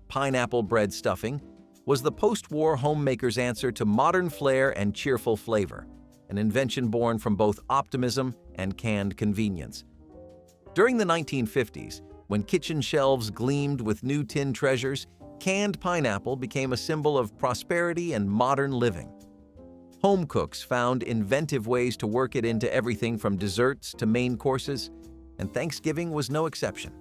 Pineapple bread stuffing was the post-war homemaker's answer to modern flair and cheerful flavor, an invention born from both optimism and canned convenience. During the 1950s, when kitchen shelves gleamed with new tin treasures, canned pineapple became a symbol of prosperity and modern living. Home cooks found inventive ways to work it into everything from desserts to main courses, and Thanksgiving was no exception.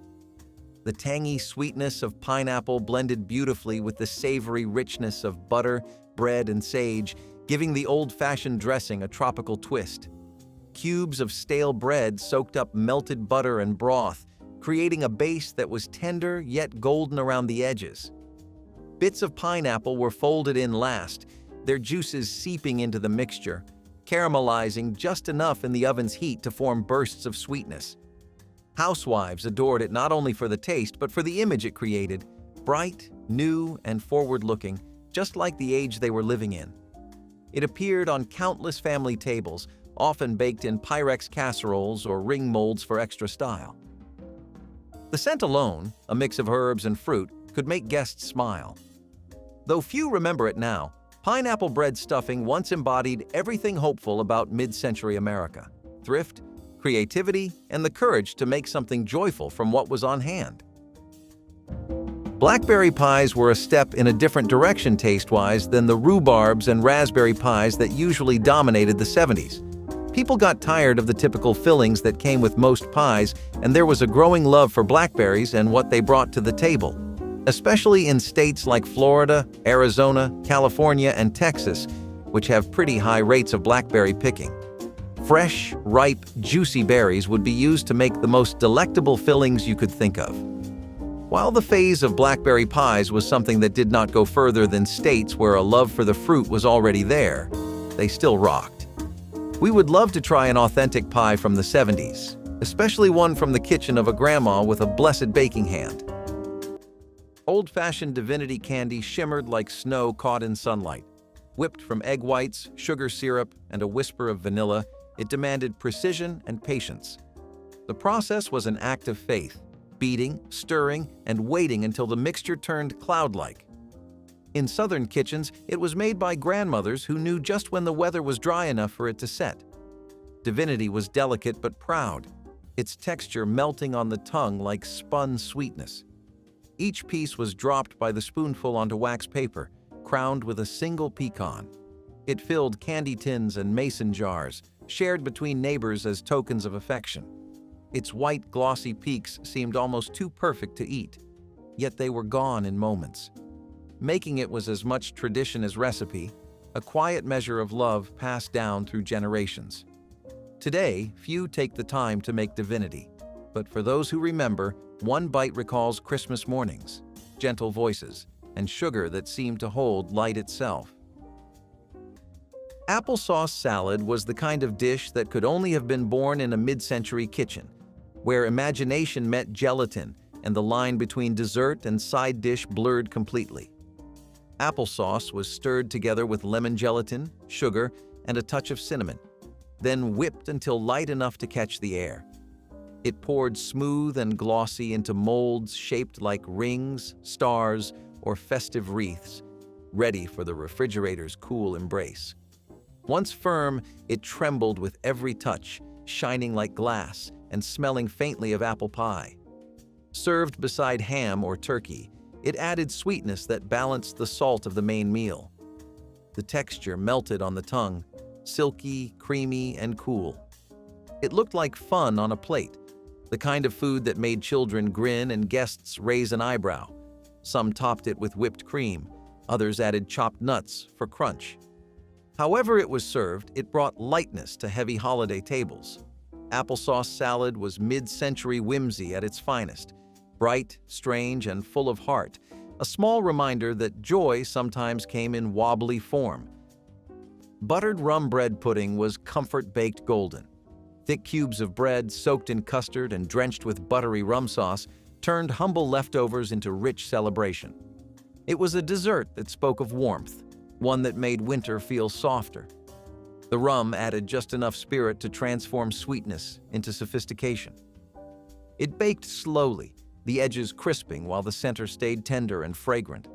The tangy sweetness of pineapple blended beautifully with the savory richness of butter, bread, and sage, giving the old-fashioned dressing a tropical twist. Cubes of stale bread soaked up melted butter and broth, creating a base that was tender yet golden around the edges. Bits of pineapple were folded in last, their juices seeping into the mixture, caramelizing just enough in the oven's heat to form bursts of sweetness. Housewives adored it not only for the taste, but for the image it created, bright, new, and forward-looking, just like the age they were living in. It appeared on countless family tables, often baked in Pyrex casseroles or ring molds for extra style. The scent alone, a mix of herbs and fruit, could make guests smile. Though few remember it now, Pineapple bread stuffing once embodied everything hopeful about mid-century America: thrift, creativity, and the courage to make something joyful from what was on hand. Blackberry pies were a step in a different direction taste-wise than the rhubarbs and raspberry pies that usually dominated the 70s. People got tired of the typical fillings that came with most pies, and there was a growing love for blackberries and what they brought to the table, especially in states like Florida, Arizona, California, and Texas, which have pretty high rates of blackberry picking. Fresh, ripe, juicy berries would be used to make the most delectable fillings you could think of. While the phase of blackberry pies was something that did not go further than states where a love for the fruit was already there, they still rocked. We would love to try an authentic pie from the 70s, especially one from the kitchen of a grandma with a blessed baking hand. Old-fashioned Divinity candy shimmered like snow caught in sunlight. Whipped from egg whites, sugar syrup, and a whisper of vanilla, it demanded precision and patience. The process was an act of faith, beating, stirring, and waiting until the mixture turned cloud-like. In southern kitchens, it was made by grandmothers who knew just when the weather was dry enough for it to set. Divinity was delicate but proud, its texture melting on the tongue like spun sweetness. Each piece was dropped by the spoonful onto wax paper, crowned with a single pecan. It filled candy tins and mason jars, shared between neighbors as tokens of affection. Its white, glossy peaks seemed almost too perfect to eat, yet they were gone in moments. Making it was as much tradition as recipe, a quiet measure of love passed down through generations. Today, few take the time to make Divinity, but for those who remember, one bite recalls Christmas mornings, gentle voices, and sugar that seemed to hold light itself. Applesauce salad was the kind of dish that could only have been born in a mid-century kitchen, where imagination met gelatin and the line between dessert and side dish blurred completely. Applesauce was stirred together with lemon gelatin, sugar, and a touch of cinnamon, then whipped until light enough to catch the air. It poured smooth and glossy into molds shaped like rings, stars, or festive wreaths, ready for the refrigerator's cool embrace. Once firm, it trembled with every touch, shining like glass and smelling faintly of apple pie. Served beside ham or turkey, it added sweetness that balanced the salt of the main meal. The texture melted on the tongue, silky, creamy, and cool. It looked like fun on a plate, the kind of food that made children grin and guests raise an eyebrow. Some topped it with whipped cream, others added chopped nuts for crunch. However it was served, it brought lightness to heavy holiday tables. Applesauce salad was mid-century whimsy at its finest, bright, strange, and full of heart, a small reminder that joy sometimes came in wobbly form. Buttered rum bread pudding was comfort-baked golden. Thick cubes of bread soaked in custard and drenched with buttery rum sauce turned humble leftovers into rich celebration. It was a dessert that spoke of warmth, one that made winter feel softer. The rum added just enough spirit to transform sweetness into sophistication. It baked slowly, the edges crisping while the center stayed tender and fragrant.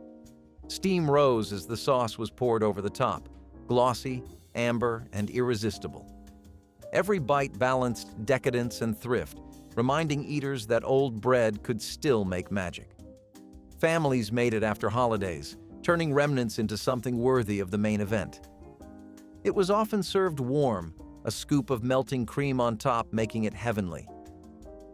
Steam rose as the sauce was poured over the top, glossy, amber, and irresistible. Every bite balanced decadence and thrift, reminding eaters that old bread could still make magic. Families made it after holidays, turning remnants into something worthy of the main event. It was often served warm, a scoop of melting cream on top making it heavenly.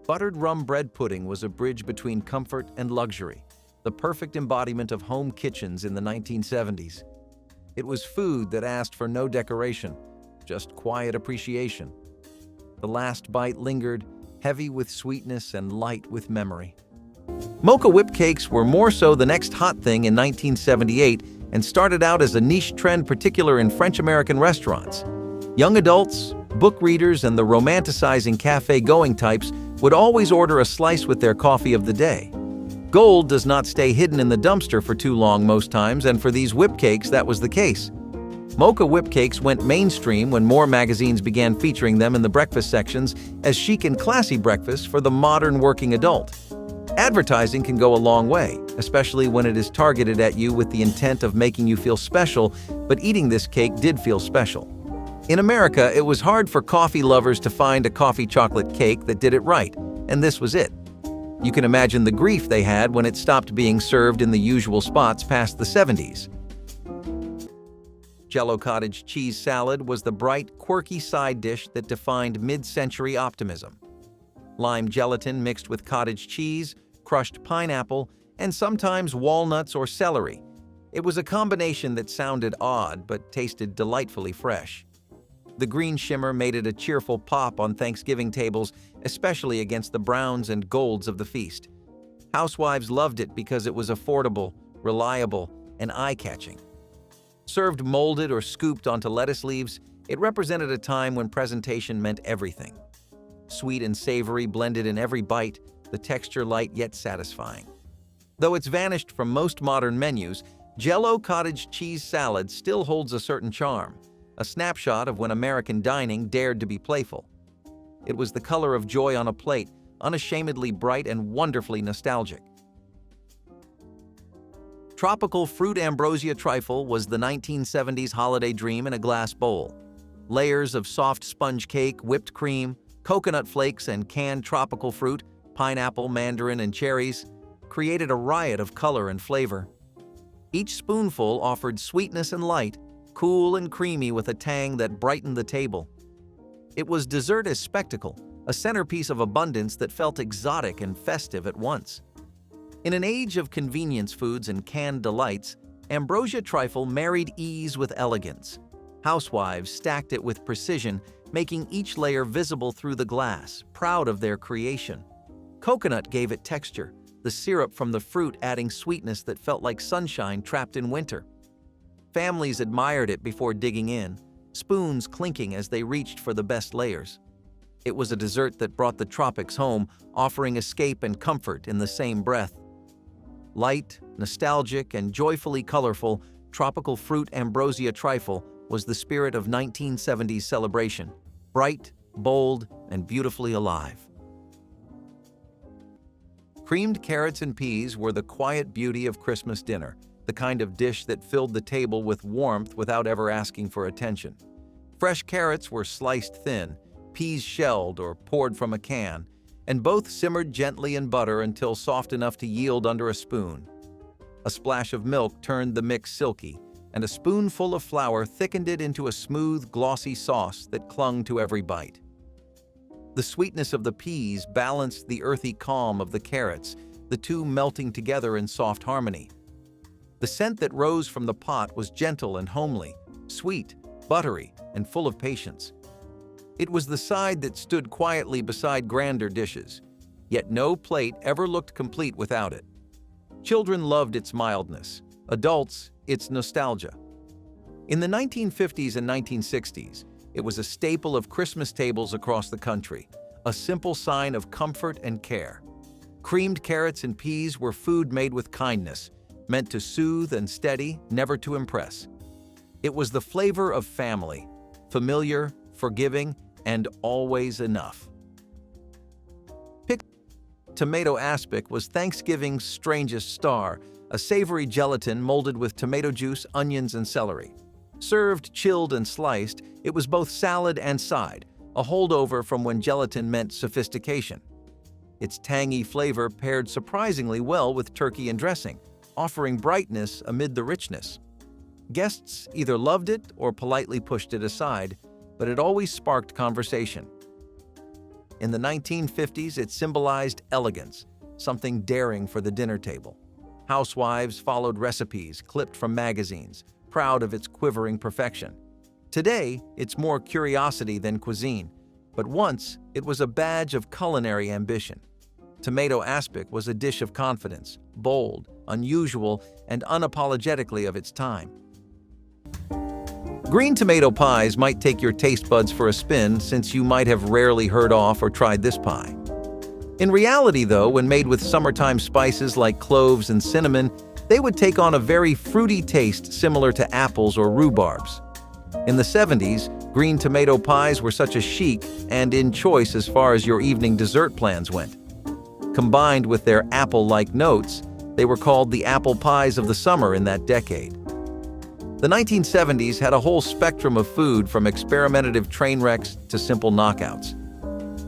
Buttered rum bread pudding was a bridge between comfort and luxury, the perfect embodiment of home kitchens in the 1970s. It was food that asked for no decoration, just quiet appreciation. The last bite lingered, heavy with sweetness and light with memory. Mocha whip cakes were more so the next hot thing in 1978 and started out as a niche trend particular in French-American restaurants. Young adults, book readers, and the romanticizing cafe-going types would always order a slice with their coffee of the day. Gold does not stay hidden in the dumpster for too long most times, and for these whip cakes that was the case. Mocha whip cakes went mainstream when more magazines began featuring them in the breakfast sections as chic and classy breakfast for the modern working adult. Advertising can go a long way, especially when it is targeted at you with the intent of making you feel special, but eating this cake did feel special. In America, it was hard for coffee lovers to find a coffee chocolate cake that did it right, and this was it. You can imagine the grief they had when it stopped being served in the usual spots past the 70s. Jell-O cottage cheese salad was the bright, quirky side dish that defined mid-century optimism. Lime gelatin mixed with cottage cheese, crushed pineapple, and sometimes walnuts or celery. It was a combination that sounded odd but tasted delightfully fresh. The green shimmer made it a cheerful pop on Thanksgiving tables, especially against the browns and golds of the feast. Housewives loved it because it was affordable, reliable, and eye-catching. Served molded or scooped onto lettuce leaves, it represented a time when presentation meant everything. Sweet and savory blended in every bite, the texture light yet satisfying. Though it's vanished from most modern menus, Jell-O cottage cheese salad still holds a certain charm, a snapshot of when American dining dared to be playful. It was the color of joy on a plate, unashamedly bright and wonderfully nostalgic. Tropical fruit ambrosia trifle was the 1970s holiday dream in a glass bowl. Layers of soft sponge cake, whipped cream, coconut flakes, and canned tropical fruit, pineapple, mandarin, and cherries, created a riot of color and flavor. Each spoonful offered sweetness and light, cool and creamy with a tang that brightened the table. It was dessert as spectacle, a centerpiece of abundance that felt exotic and festive at once. In an age of convenience foods and canned delights, ambrosia trifle married ease with elegance. Housewives stacked it with precision, making each layer visible through the glass, proud of their creation. Coconut gave it texture, the syrup from the fruit adding sweetness that felt like sunshine trapped in winter. Families admired it before digging in, spoons clinking as they reached for the best layers. It was a dessert that brought the tropics home, offering escape and comfort in the same breath. Light, nostalgic, and joyfully colorful, tropical fruit ambrosia trifle was the spirit of 1970s celebration, bright, bold, and beautifully alive. Creamed carrots and peas were the quiet beauty of Christmas dinner, the kind of dish that filled the table with warmth without ever asking for attention. Fresh carrots were sliced thin, peas shelled or poured from a can, and both simmered gently in butter until soft enough to yield under a spoon. A splash of milk turned the mix silky, and a spoonful of flour thickened it into a smooth, glossy sauce that clung to every bite. The sweetness of the peas balanced the earthy calm of the carrots, the two melting together in soft harmony. The scent that rose from the pot was gentle and homely, sweet, buttery, and full of patience. It was the side that stood quietly beside grander dishes, yet no plate ever looked complete without it. Children loved its mildness, adults, its nostalgia. In the 1950s and 1960s, it was a staple of Christmas tables across the country, a simple sign of comfort and care. Creamed carrots and peas were food made with kindness, meant to soothe and steady, never to impress. It was the flavor of family, familiar, forgiving, and always enough. Tomato aspic was Thanksgiving's strangest star, a savory gelatin molded with tomato juice, onions, and celery. Served chilled and sliced, it was both salad and side, a holdover from when gelatin meant sophistication. Its tangy flavor paired surprisingly well with turkey and dressing, offering brightness amid the richness. Guests either loved it or politely pushed it aside, but it always sparked conversation. In the 1950s, it symbolized elegance, something daring for the dinner table. Housewives followed recipes clipped from magazines, proud of its quivering perfection. Today, it's more curiosity than cuisine, but once it was a badge of culinary ambition. Tomato aspic was a dish of confidence, bold, unusual, and unapologetically of its time. Green tomato pies might take your taste buds for a spin, since you might have rarely heard of or tried this pie. In reality, though, when made with summertime spices like cloves and cinnamon, they would take on a very fruity taste similar to apples or rhubarbs. In the 70s, green tomato pies were such a chic and in choice as far as your evening dessert plans went. Combined with their apple-like notes, they were called the apple pies of the summer in that decade. The 1970s had a whole spectrum of food, from experimentative train wrecks to simple knockouts.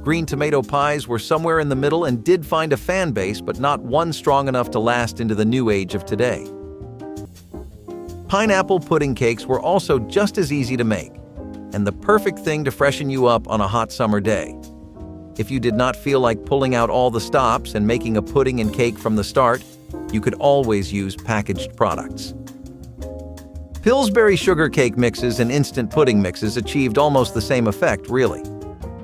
Green tomato pies were somewhere in the middle and did find a fan base, but not one strong enough to last into the new age of today. Pineapple pudding cakes were also just as easy to make, and the perfect thing to freshen you up on a hot summer day. If you did not feel like pulling out all the stops and making a pudding and cake from the start, you could always use packaged products. Pillsbury sugar cake mixes and instant pudding mixes achieved almost the same effect, really.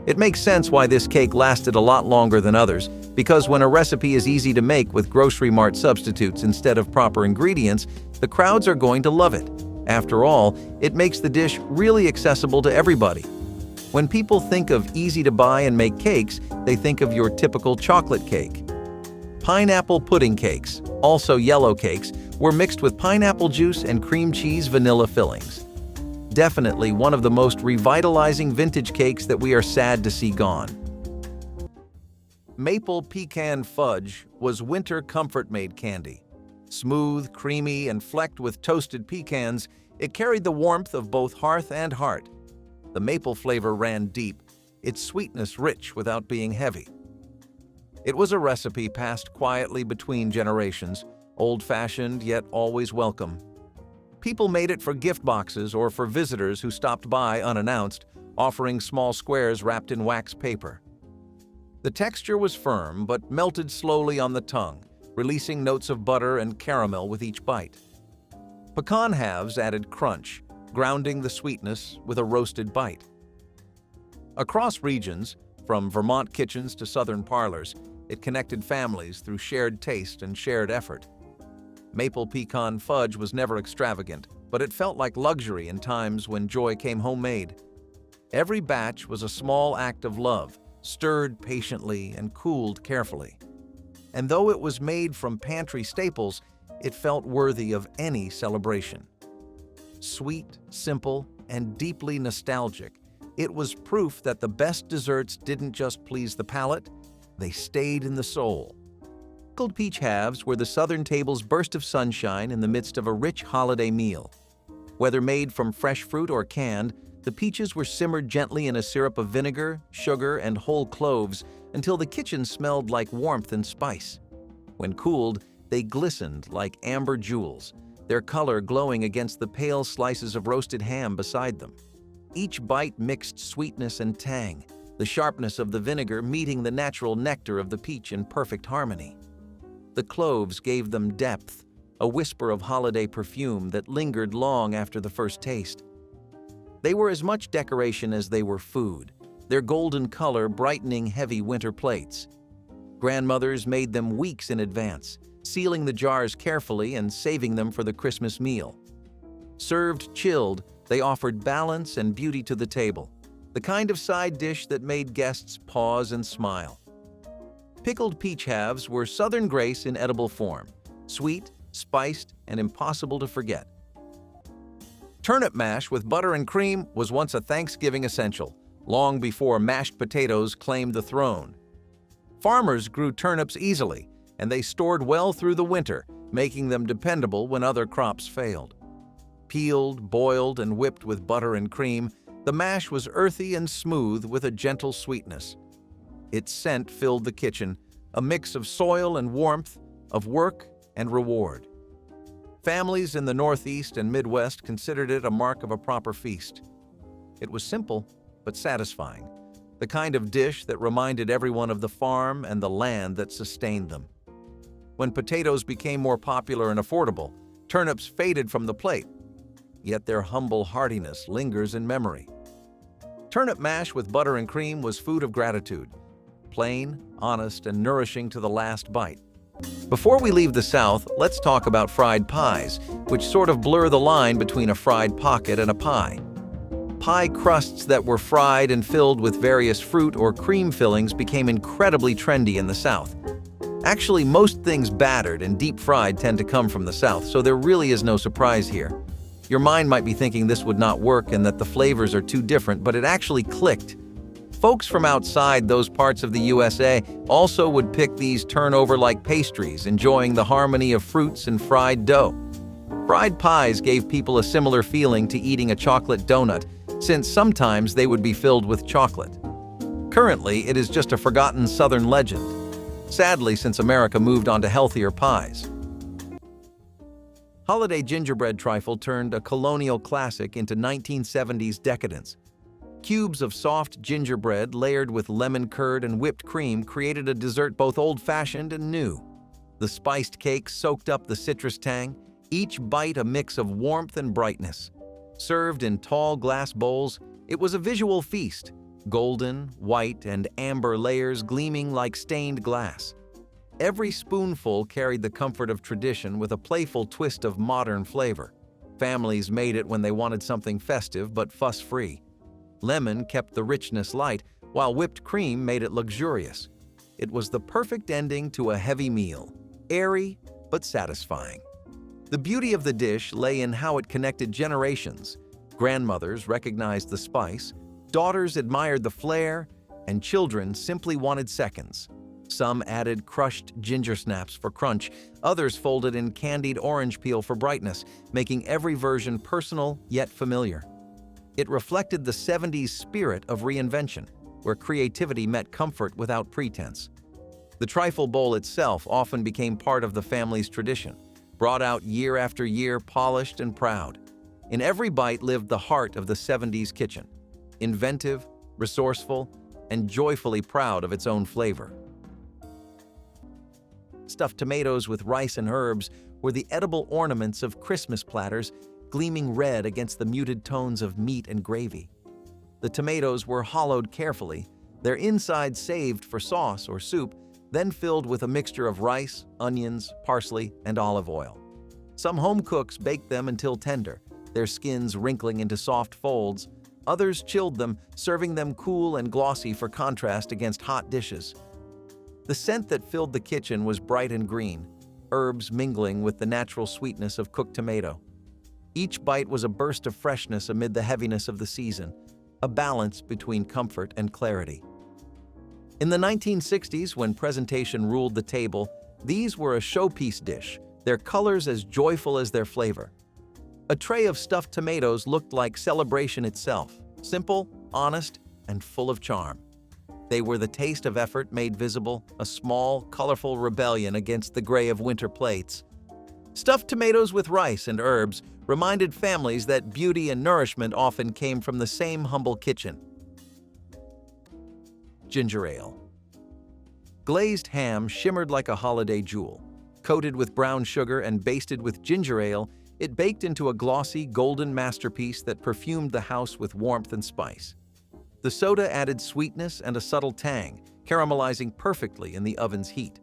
It makes sense why this cake lasted a lot longer than others, because when a recipe is easy to make with grocery mart substitutes instead of proper ingredients, the crowds are going to love it. After all, it makes the dish really accessible to everybody. When people think of easy to buy and make cakes, they think of your typical chocolate cake. Pineapple pudding cakes, also yellow cakes, were mixed with pineapple juice and cream cheese vanilla fillings. Definitely one of the most revitalizing vintage cakes that we are sad to see gone. Maple pecan fudge was winter comfort-made candy. Smooth, creamy, and flecked with toasted pecans, it carried the warmth of both hearth and heart. The maple flavor ran deep, its sweetness rich without being heavy. It was a recipe passed quietly between generations, old-fashioned yet always welcome. People made it for gift boxes or for visitors who stopped by unannounced, offering small squares wrapped in wax paper. The texture was firm but melted slowly on the tongue, releasing notes of butter and caramel with each bite. Pecan halves added crunch, grounding the sweetness with a roasted bite. Across regions, from Vermont kitchens to southern parlors, it connected families through shared taste and shared effort. Maple pecan fudge was never extravagant, but it felt like luxury in times when joy came homemade. Every batch was a small act of love, stirred patiently and cooled carefully. And though it was made from pantry staples, it felt worthy of any celebration. Sweet, simple, and deeply nostalgic, it was proof that the best desserts didn't just please the palate, they stayed in the soul. Pickled peach halves were the southern table's burst of sunshine in the midst of a rich holiday meal. Whether made from fresh fruit or canned, the peaches were simmered gently in a syrup of vinegar, sugar, and whole cloves until the kitchen smelled like warmth and spice. When cooled, they glistened like amber jewels, their color glowing against the pale slices of roasted ham beside them. Each bite mixed sweetness and tang, the sharpness of the vinegar meeting the natural nectar of the peach in perfect harmony. The cloves gave them depth, a whisper of holiday perfume that lingered long after the first taste. They were as much decoration as they were food, their golden color brightening heavy winter plates. Grandmothers made them weeks in advance, sealing the jars carefully and saving them for the Christmas meal. Served chilled, they offered balance and beauty to the table, the kind of side dish that made guests pause and smile. Pickled peach halves were Southern grace in edible form, sweet, spiced, and impossible to forget. Turnip mash with butter and cream was once a Thanksgiving essential, long before mashed potatoes claimed the throne. Farmers grew turnips easily, and they stored well through the winter, making them dependable when other crops failed. Peeled, boiled, and whipped with butter and cream, the mash was earthy and smooth with a gentle sweetness. Its scent filled the kitchen, a mix of soil and warmth, of work and reward. Families in the Northeast and Midwest considered it a mark of a proper feast. It was simple, but satisfying, the kind of dish that reminded everyone of the farm and the land that sustained them. When potatoes became more popular and affordable, turnips faded from the plate, yet their humble heartiness lingers in memory. Turnip mash with butter and cream was food of gratitude, plain, honest, and nourishing to the last bite. Before we leave the South, let's talk about fried pies, which sort of blur the line between a fried pocket and a pie. Pie crusts that were fried and filled with various fruit or cream fillings became incredibly trendy in the South. Actually, most things battered and deep-fried tend to come from the South, so there really is no surprise here. Your mind might be thinking this would not work and that the flavors are too different, but it actually clicked. Folks from outside those parts of the USA also would pick these turnover-like pastries, enjoying the harmony of fruits and fried dough. Fried pies gave people a similar feeling to eating a chocolate donut, since sometimes they would be filled with chocolate. Currently, it is just a forgotten Southern legend, sadly since America moved on to healthier pies. Holiday gingerbread trifle turned a colonial classic into 1970s decadence. Cubes of soft gingerbread layered with lemon curd and whipped cream created a dessert both old-fashioned and new. The spiced cake soaked up the citrus tang, each bite a mix of warmth and brightness. Served in tall glass bowls, it was a visual feast, golden, white, and amber layers gleaming like stained glass. Every spoonful carried the comfort of tradition with a playful twist of modern flavor. Families made it when they wanted something festive but fuss-free. Lemon kept the richness light, while whipped cream made it luxurious. It was the perfect ending to a heavy meal, airy but satisfying. The beauty of the dish lay in how it connected generations. Grandmothers recognized the spice, daughters admired the flair, and children simply wanted seconds. Some added crushed ginger snaps for crunch, others folded in candied orange peel for brightness, making every version personal yet familiar. It reflected the 70s spirit of reinvention, where creativity met comfort without pretense. The trifle bowl itself often became part of the family's tradition, brought out year after year, polished and proud. In every bite lived the heart of the 70s kitchen, inventive, resourceful, and joyfully proud of its own flavor. Stuffed tomatoes with rice and herbs were the edible ornaments of Christmas platters, gleaming red against the muted tones of meat and gravy. The tomatoes were hollowed carefully, their insides saved for sauce or soup, then filled with a mixture of rice, onions, parsley, and olive oil. Some home cooks baked them until tender, their skins wrinkling into soft folds. Others chilled them, serving them cool and glossy for contrast against hot dishes. The scent that filled the kitchen was bright and green, herbs mingling with the natural sweetness of cooked tomato. Each bite was a burst of freshness amid the heaviness of the season, a balance between comfort and clarity. In the 1960s, when presentation ruled the table, these were a showpiece dish, their colors as joyful as their flavor. A tray of stuffed tomatoes looked like celebration itself, simple, honest, and full of charm. They were the taste of effort made visible, a small, colorful rebellion against the gray of winter plates. Stuffed tomatoes with rice and herbs reminded families that beauty and nourishment often came from the same humble kitchen. Ginger ale. Glazed ham shimmered like a holiday jewel. Coated with brown sugar and basted with ginger ale, it baked into a glossy, golden masterpiece that perfumed the house with warmth and spice. The soda added sweetness and a subtle tang, caramelizing perfectly in the oven's heat.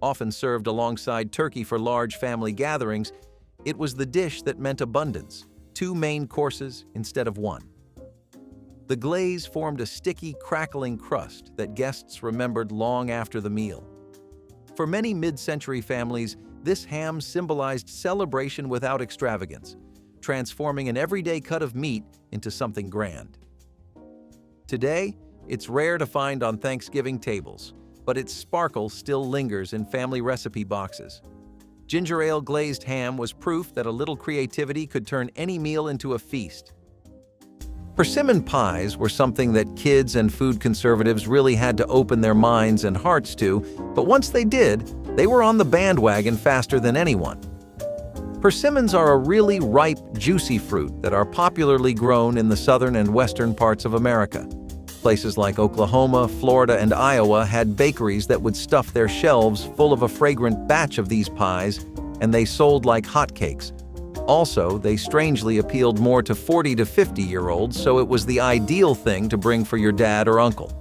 Often served alongside turkey for large family gatherings, it was the dish that meant abundance, 2 main courses instead of 1. The glaze formed a sticky, crackling crust that guests remembered long after the meal. For many mid-century families, this ham symbolized celebration without extravagance, transforming an everyday cut of meat into something grand. Today, it's rare to find on Thanksgiving tables, but its sparkle still lingers in family recipe boxes. Ginger ale glazed ham was proof that a little creativity could turn any meal into a feast. Persimmon pies were something that kids and food conservatives really had to open their minds and hearts to, but once they did, they were on the bandwagon faster than anyone. Persimmons are a really ripe, juicy fruit that are popularly grown in the southern and western parts of America. Places like Oklahoma, Florida, and Iowa had bakeries that would stuff their shelves full of a fragrant batch of these pies, and they sold like hotcakes. Also, they strangely appealed more to 40 to 50-year-olds, so it was the ideal thing to bring for your dad or uncle.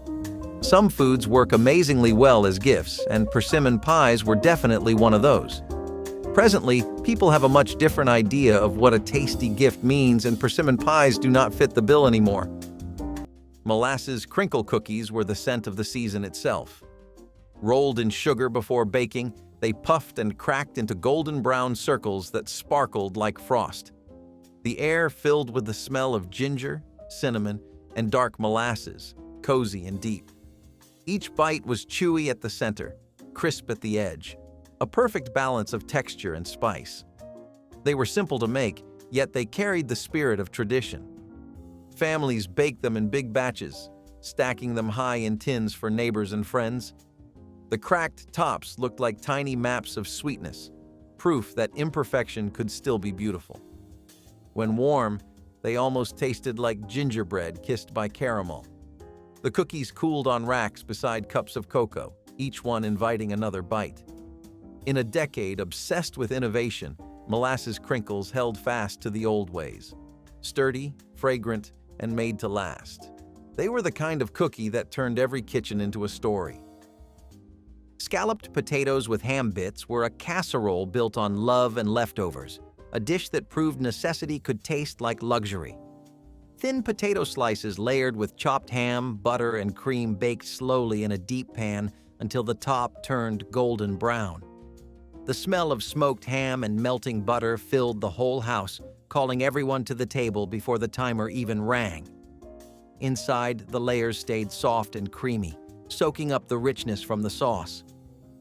Some foods work amazingly well as gifts, and persimmon pies were definitely one of those. Presently, people have a much different idea of what a tasty gift means, and persimmon pies do not fit the bill anymore. Molasses crinkle cookies were the scent of the season itself. Rolled in sugar before baking, they puffed and cracked into golden brown circles that sparkled like frost. The air filled with the smell of ginger, cinnamon, and dark molasses, cozy and deep. Each bite was chewy at the center, crisp at the edge, a perfect balance of texture and spice. They were simple to make, yet they carried the spirit of tradition. Families baked them in big batches, stacking them high in tins for neighbors and friends. The cracked tops looked like tiny maps of sweetness, proof that imperfection could still be beautiful. When warm, they almost tasted like gingerbread kissed by caramel. The cookies cooled on racks beside cups of cocoa, each one inviting another bite. In a decade obsessed with innovation, Molasses Crinkles held fast to the old ways. Sturdy, fragrant, and made to last. They were the kind of cookie that turned every kitchen into a story. Scalloped potatoes with ham bits were a casserole built on love and leftovers, a dish that proved necessity could taste like luxury. Thin potato slices layered with chopped ham, butter, and cream baked slowly in a deep pan until the top turned golden brown. The smell of smoked ham and melting butter filled the whole house, calling everyone to the table before the timer even rang. Inside, the layers stayed soft and creamy, soaking up the richness from the sauce.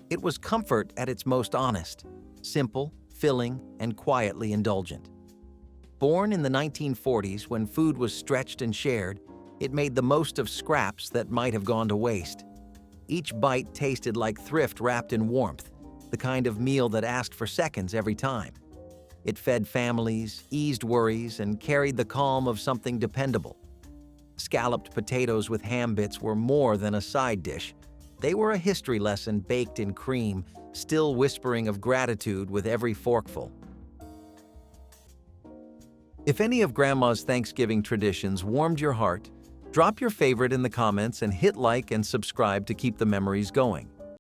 It was comfort at its most honest, simple, filling, and quietly indulgent. Born in the 1940s when food was stretched and shared, it made the most of scraps that might have gone to waste. Each bite tasted like thrift wrapped in warmth, the kind of meal that asked for seconds every time. It fed families, eased worries, and carried the calm of something dependable. Scalloped potatoes with ham bits were more than a side dish. They were a history lesson baked in cream, still whispering of gratitude with every forkful. If any of Grandma's Thanksgiving traditions warmed your heart, drop your favorite in the comments and hit like and subscribe to keep the memories going.